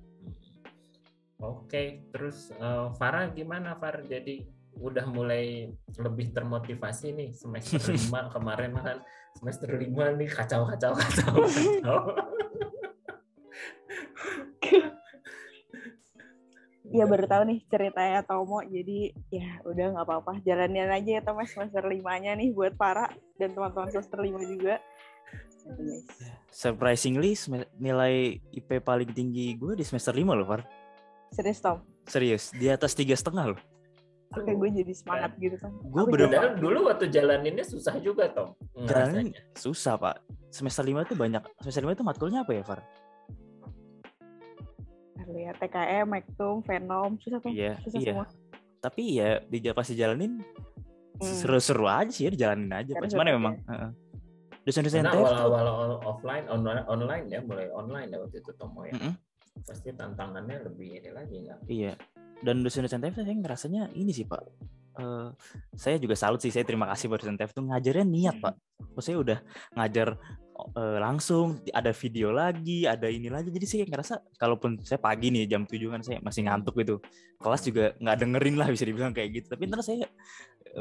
Oke, terus Farah gimana Farah? Jadi udah mulai lebih termotivasi nih semester 5 kemarin kan semester 5 nih kacau. Ya baru tahu nih ceritanya Tomo, jadi ya udah nggak apa-apa, jalanin aja ya Tomo semester 5-nya nih buat Farah dan teman-teman semester 5 juga. Surprisingly nilai IP paling tinggi gue di semester 5 loh, Far. Serius Tom? Serius, di atas 3,5 loh. Oke, gue jadi semangat gitu kan. Gue bener-bener dulu waktu jalaninnya susah juga Tom. Jalanin susah Pak. Semester 5 tuh banyak. Semester 5 tuh matkulnya apa ya Far? Lihat TKM, Mektum, Venom, susah Tom. Iya. Semua. Tapi ya pasti jalanin seru-seru aja sih ya, dijalanin aja. Cuman memang dosen-dosen TF awal-awal offline, online ya, mulai online ya waktu itu Tomo ya. Pasti tantangannya lebih ini lagi nggak? Iya. Dan dosen-dosen TF saya ngerasanya ini sih Pak. Saya juga salut sih, saya terima kasih buat dosen TF tuh ngajarnya niat Pak. Maksudnya udah ngajar langsung, ada video lagi, ada ini lagi. Jadi saya ngerasa kalaupun saya pagi nih jam 7 kan saya masih ngantuk gitu. Kelas juga nggak dengerin lah bisa dibilang kayak gitu. Tapi ntar saya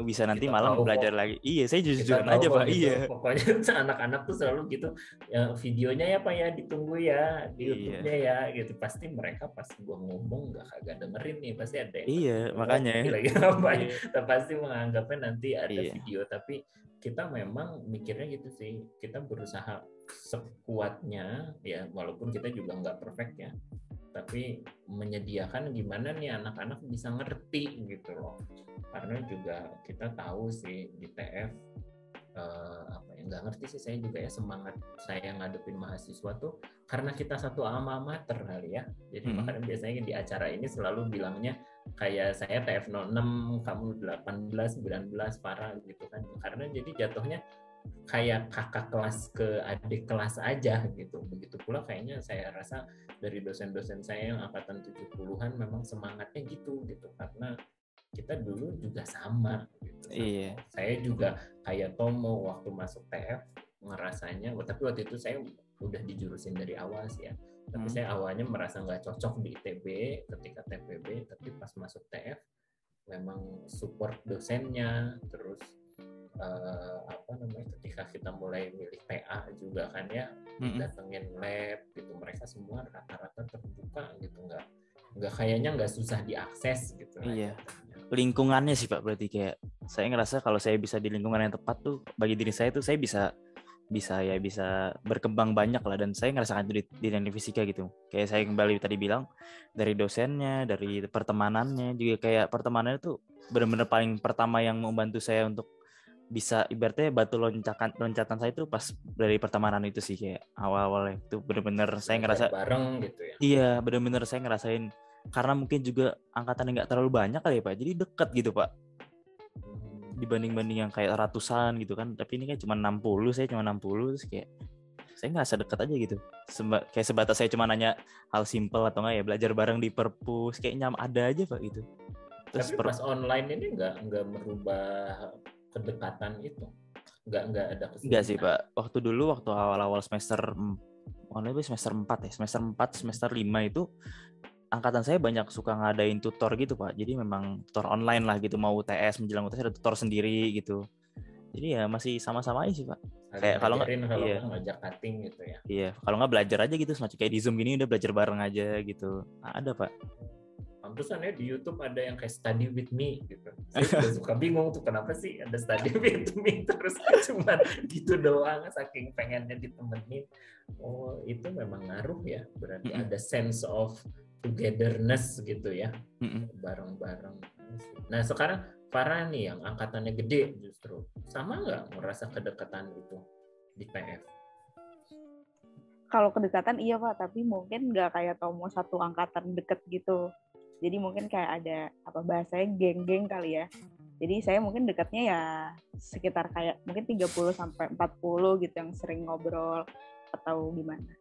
bisa nanti malam belajar lagi. Iya, saya jujur aja Pak. Gitu. Iya. Pokoknya anak-anak tuh selalu gitu. Ya, videonya ya Pak ya ditunggu ya di YouTube-nya ya gitu. Pasti mereka pas gua ngomong nggak kagak dengerin nih. Pasti ada yang makanya. Lagi ngapain. Pasti menganggapnya nanti ada video. Tapi kita memang mikirnya gitu sih. Kita berusaha sekuatnya ya, walaupun kita juga nggak perfect ya. Tapi menyediakan gimana nih anak-anak bisa ngerti gitu loh. Karena juga kita tahu sih di TF apa ya, nggak ngerti sih saya juga ya, semangat saya ngadepin mahasiswa tuh karena kita satu alma mater kali ya. Jadi makanya biasanya di acara ini selalu bilangnya kayak saya TF 06, kamu 18, 19 Farah gitu kan. Karena jadi jatuhnya kayak kakak kelas ke adik kelas aja gitu. Begitu pula kayaknya saya rasa dari dosen-dosen saya yang angkatan 70-an memang semangatnya gitu. Karena kita dulu juga sama gitu. Iya. Saya juga kayak Tomo waktu masuk TF ngerasanya, tapi waktu itu saya udah dijurusin dari awal sih ya. Tapi saya awalnya merasa nggak cocok di ITB ketika TPB, tapi pas masuk TF memang support dosennya, terus ketika kita mulai milih PA juga kan ya, datengin lab gitu, mereka semua rata-rata terbuka gitu, nggak kayaknya nggak susah diakses gitu. Iya. Lingkungannya sih Pak, berarti kayak saya ngerasa kalau saya bisa di lingkungan yang tepat tuh bagi diri saya tuh saya bisa berkembang banyak lah, dan saya ngerasakan itu di teknik fisika gitu. Kayak saya kembali tadi bilang dari dosennya, dari pertemanannya juga, kayak pertemanannya tuh benar-benar paling pertama yang membantu saya untuk bisa ibaratnya batu loncatan saya itu pas dari pertemanan itu sih, kayak awal-awalnya itu benar-benar saya ngerasa bareng gitu ya. Iya, benar-benar saya ngerasain karena mungkin juga angkatan yang nggak terlalu banyak kali ya Pak, jadi deket gitu Pak dibanding yang kayak ratusan gitu kan. Tapi ini kan cuma 60, saya cuma 60, terus kayak saya ngerasa deket aja gitu. Kayak sebatas saya cuma nanya hal simpel atau nggak ya belajar bareng di perpus, kayak ada aja Pak gitu. Terus tapi pas online ini nggak merubah kedekatan itu, nggak ada kesulitan. Nggak sih Pak, waktu awal-awal semester online itu semester 4 ya, semester 4 semester 5 itu angkatan saya banyak suka ngadain tutor gitu Pak. Jadi memang tutor online lah gitu, mau UTS menjelang UTS ada tutor sendiri gitu. Jadi ya masih sama-sama aja sih Pak. Saling Kayak kalau nggak, ngajarin, kalau iya, nggak ngajak cutting gitu ya. iya. Kalau nggak belajar aja gitu, semacam kayak di Zoom gini udah belajar bareng aja gitu. Ada Pak. Pantesan ya di YouTube ada yang kayak study with me gitu. Saya juga suka bingung tuh kenapa sih ada study with me terus cuman gitu doang saking pengennya ditemenin. Oh, itu memang ngaruh ya. Berarti ada sense of togetherness gitu ya. Bareng-bareng. Nah, sekarang Farah nih yang angkatannya gede justru. Sama nggak merasa kedekatan itu di TF? Kalau kedekatan iya Pak, tapi mungkin nggak kayak Tomo satu angkatan deket gitu. Jadi mungkin kayak ada apa bahasanya geng-geng kali ya. Jadi saya mungkin dekatnya ya sekitar kayak mungkin 30 sampai 40 gitu yang sering ngobrol atau gimana.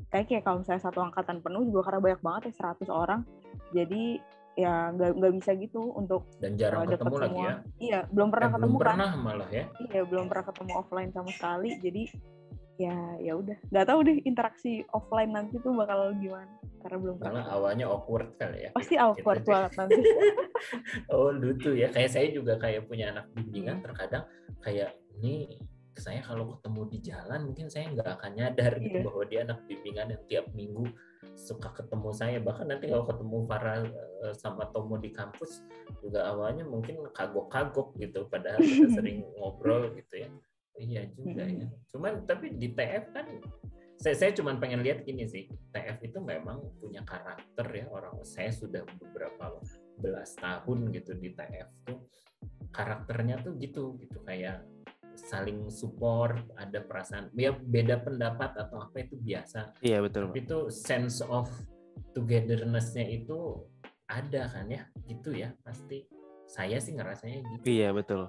Kayak kalau misalnya satu angkatan penuh juga karena banyak banget ya 100 orang. Jadi ya nggak bisa gitu untuk dan jarang deket ketemu semua. lagi ya. Iya, belum pernah ketemu belum pernah kan. malah ya. Iya, belum pernah ketemu offline sama sekali. Jadi ya udah, nggak tahu deh interaksi offline nanti tuh bakal gimana karena belum pernah. Malah awalnya awkward kali ya. Pasti awkward gitu banget nanti. Oh lucu ya, kayak saya juga kayak punya anak bimbingan terkadang kayak ini saya kalau ketemu di jalan mungkin saya nggak akan nyadar gitu bahwa dia anak bimbingan yang tiap minggu suka ketemu saya. Bahkan nanti kalau ketemu Farah sama Tomo di kampus juga awalnya mungkin kagok-kagok gitu padahal kita sering ngobrol gitu ya. Iya juga ya. Cuman tapi di TF kan saya cuma pengen lihat gini sih, TF itu memang punya karakter ya, orang saya sudah beberapa belas tahun gitu di TF tuh karakternya tuh gitu kayak saling support, ada perasaan ya beda pendapat atau apa itu biasa. Iya betul. Tapi itu sense of togetherness-nya itu ada kan ya, gitu ya pasti. Saya sih ngerasanya gitu. Iya betul.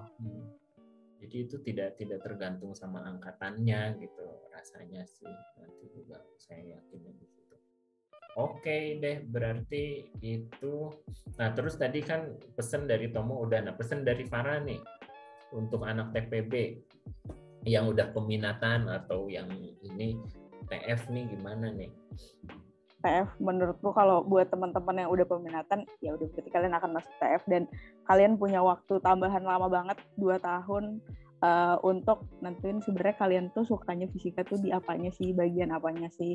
Jadi itu tidak tergantung sama angkatannya gitu rasanya sih, nanti juga saya yakin di situ. Oke deh, berarti itu. Nah terus tadi kan pesan dari Tomo udah, nah pesan dari Farah nih untuk anak TPB yang udah peminatan atau yang ini TF nih gimana nih? TF menurutku kalau buat teman-teman yang udah peminatan ya udah berarti kalian akan masuk TF dan kalian punya waktu tambahan lama banget 2 tahun untuk nentuin sebenarnya kalian tuh sukanya fisika tuh di apanya sih, bagian apanya sih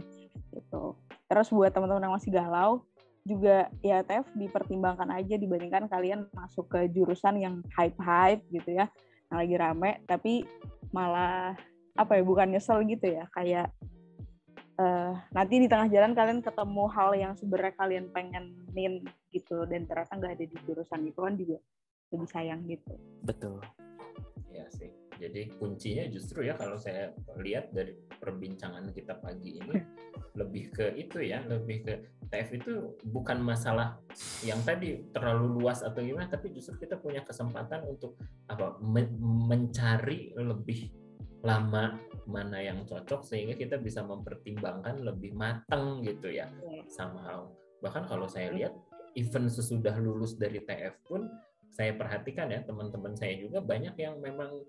gitu. Terus buat teman-teman yang masih galau juga ya TF dipertimbangkan aja dibandingkan kalian masuk ke jurusan yang hype gitu ya, yang lagi rame tapi malah apa ya, bukan nyesel gitu ya, kayak nanti di tengah jalan kalian ketemu hal yang sebenarnya kalian pengenin gitu dan ternyata nggak ada di jurusan itu kan juga lebih sayang gitu. Betul. Ya sih. Jadi kuncinya justru ya kalau saya lihat dari perbincangan kita pagi ini lebih ke itu ya, lebih ke TF itu bukan masalah yang tadi terlalu luas atau gimana, tapi justru kita punya kesempatan untuk apa mencari lebih lama mana yang cocok sehingga kita bisa mempertimbangkan lebih matang gitu ya somehow. Bahkan kalau saya lihat even sesudah lulus dari TF pun saya perhatikan ya teman-teman saya juga banyak yang memang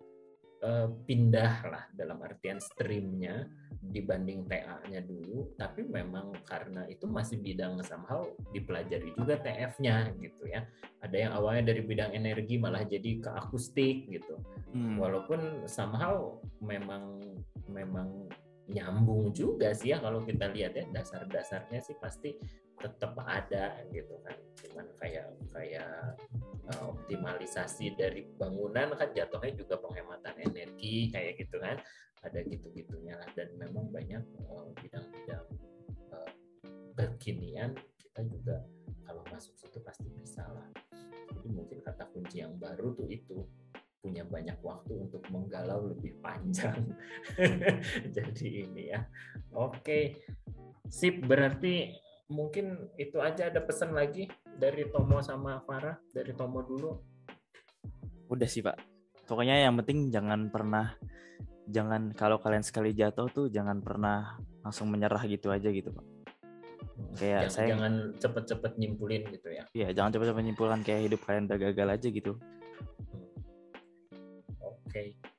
pindah lah dalam artian streamnya dibanding TA-nya dulu, tapi memang karena itu masih bidang somehow dipelajari juga TF-nya gitu ya. Ada yang awalnya dari bidang energi malah jadi ke akustik gitu. Walaupun somehow memang nyambung juga sih ya kalau kita lihat ya, dasar-dasarnya sih pasti tetap ada gitu kan. Cuman kayak optimalisasi dari bangunan kan jatuhnya juga penghematan energi kayak gitu kan, ada gitu-gitunya lah. Dan memang banyak bidang-bidang kekinian kita juga kalau masuk situ pasti bisa lah. Jadi mungkin kata kunci yang baru tuh itu punya banyak waktu untuk menggalau lebih panjang. Jadi ini ya. Oke. Sip, berarti mungkin itu aja. Ada pesan lagi dari Tomo sama Farah? Dari Tomo dulu. Udah sih Pak. Pokoknya yang penting jangan kalau kalian sekali jatuh tuh jangan pernah langsung menyerah gitu aja gitu Pak. Kayak jangan cepet-cepet nyimpulin gitu ya. Iya, jangan cepet-cepet nyimpulkan kayak hidup kalian udah gagal aja gitu.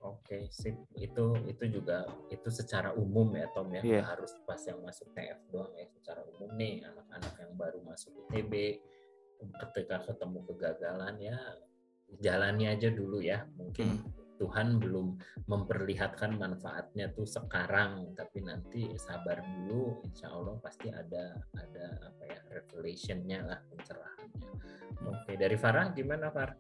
Oke, sip. Itu juga itu secara umum ya Tom ya, Iya. nggak harus pas yang masuk TF doang ya, secara umum nih anak-anak yang baru masuk ITB ketika ketemu kegagalan ya jalani aja dulu ya, mungkin Tuhan belum memperlihatkan manfaatnya tuh sekarang, tapi nanti sabar dulu, insya Allah pasti ada apa ya, revelation-nya lah, pencerahannya. Oke, dari Farah gimana Far?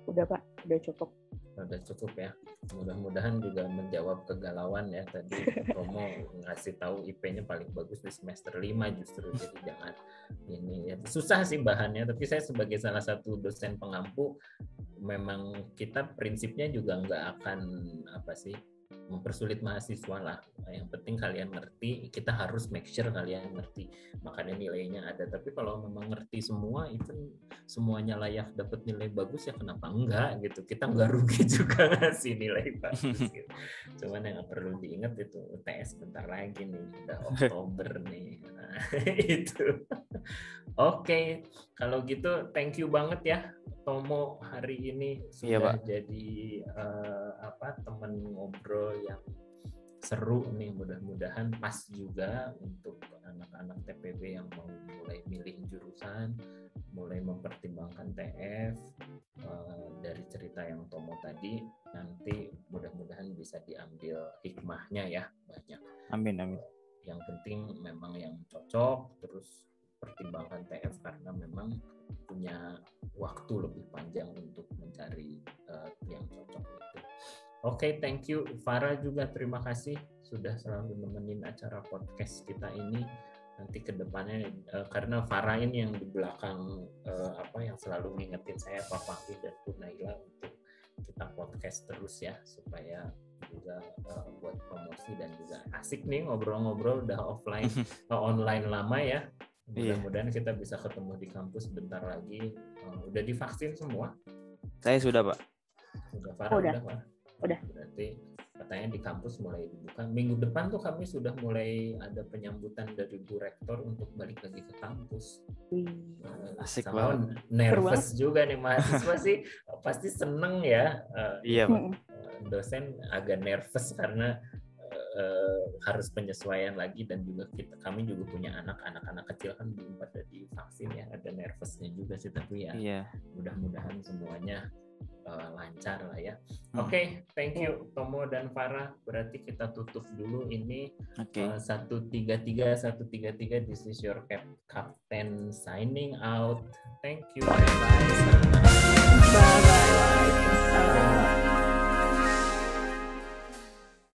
Udah Pak, udah cukup. Udah cukup ya. Mudah-mudahan juga menjawab kegalauan ya tadi. Romo ngasih tahu IP-nya paling bagus di semester 5 justru, jadi jangan ini ya. Susah sih bahannya, tapi saya sebagai salah satu dosen pengampu memang kita prinsipnya juga nggak akan mempersulit mahasiswa lah. Yang penting kalian ngerti, kita harus make sure kalian ngerti, makanya nilainya ada. Tapi kalau memang ngerti semua, itu semuanya layak dapat nilai bagus ya kenapa enggak gitu. Kita nggak rugi juga ngasih nilai bagus gitu. Cuman yang perlu diingat itu UTS bentar lagi nih, udah Oktober nih. Nah, itu. Oke, kalau gitu thank you banget ya Tomo hari ini sudah jadi teman ngobrol yang seru nih, mudah-mudahan pas juga untuk anak-anak TPB yang mau mulai milih jurusan, mulai mempertimbangkan TF. Dari cerita yang Tomo tadi, nanti mudah-mudahan bisa diambil hikmahnya ya, banyak. Amin. Yang penting memang yang cocok, terus pertimbangkan TF karena memang punya waktu lebih panjang untuk mencari yang cocok itu. Oke, thank you. Farah juga terima kasih sudah selalu nemenin acara podcast kita ini. Nanti ke depannya karena Farah ini yang di belakang yang selalu ngingetin saya, Pak Fahri dan Bu Naila untuk kita podcast terus ya, supaya juga buat promosi dan juga asik nih ngobrol-ngobrol udah offline online lama ya. Mudah-mudahan kita bisa ketemu di kampus bentar lagi. Udah divaksin semua? Saya sudah, Pak. Udah, Farah? Udah. Pak? Udah. Berarti katanya di kampus mulai dibuka. Minggu depan tuh kami sudah mulai ada penyambutan dari Bu Rektor untuk balik lagi ke kampus. Asik banget. Nervous juga nih mahasiswa sih. Pasti seneng ya. Iya, Pak. Dosen agak nervous karena harus penyesuaian lagi, dan juga kami juga punya anak-anak kecil kan belum pada divaksin ya, ada nervousnya juga sih, tapi ya mudah-mudahan semuanya lancar lah ya. Oke, thank you Tomo dan Farah. Berarti kita tutup dulu ini. 133 this is your captain signing out. Thank you. Bye. Bye.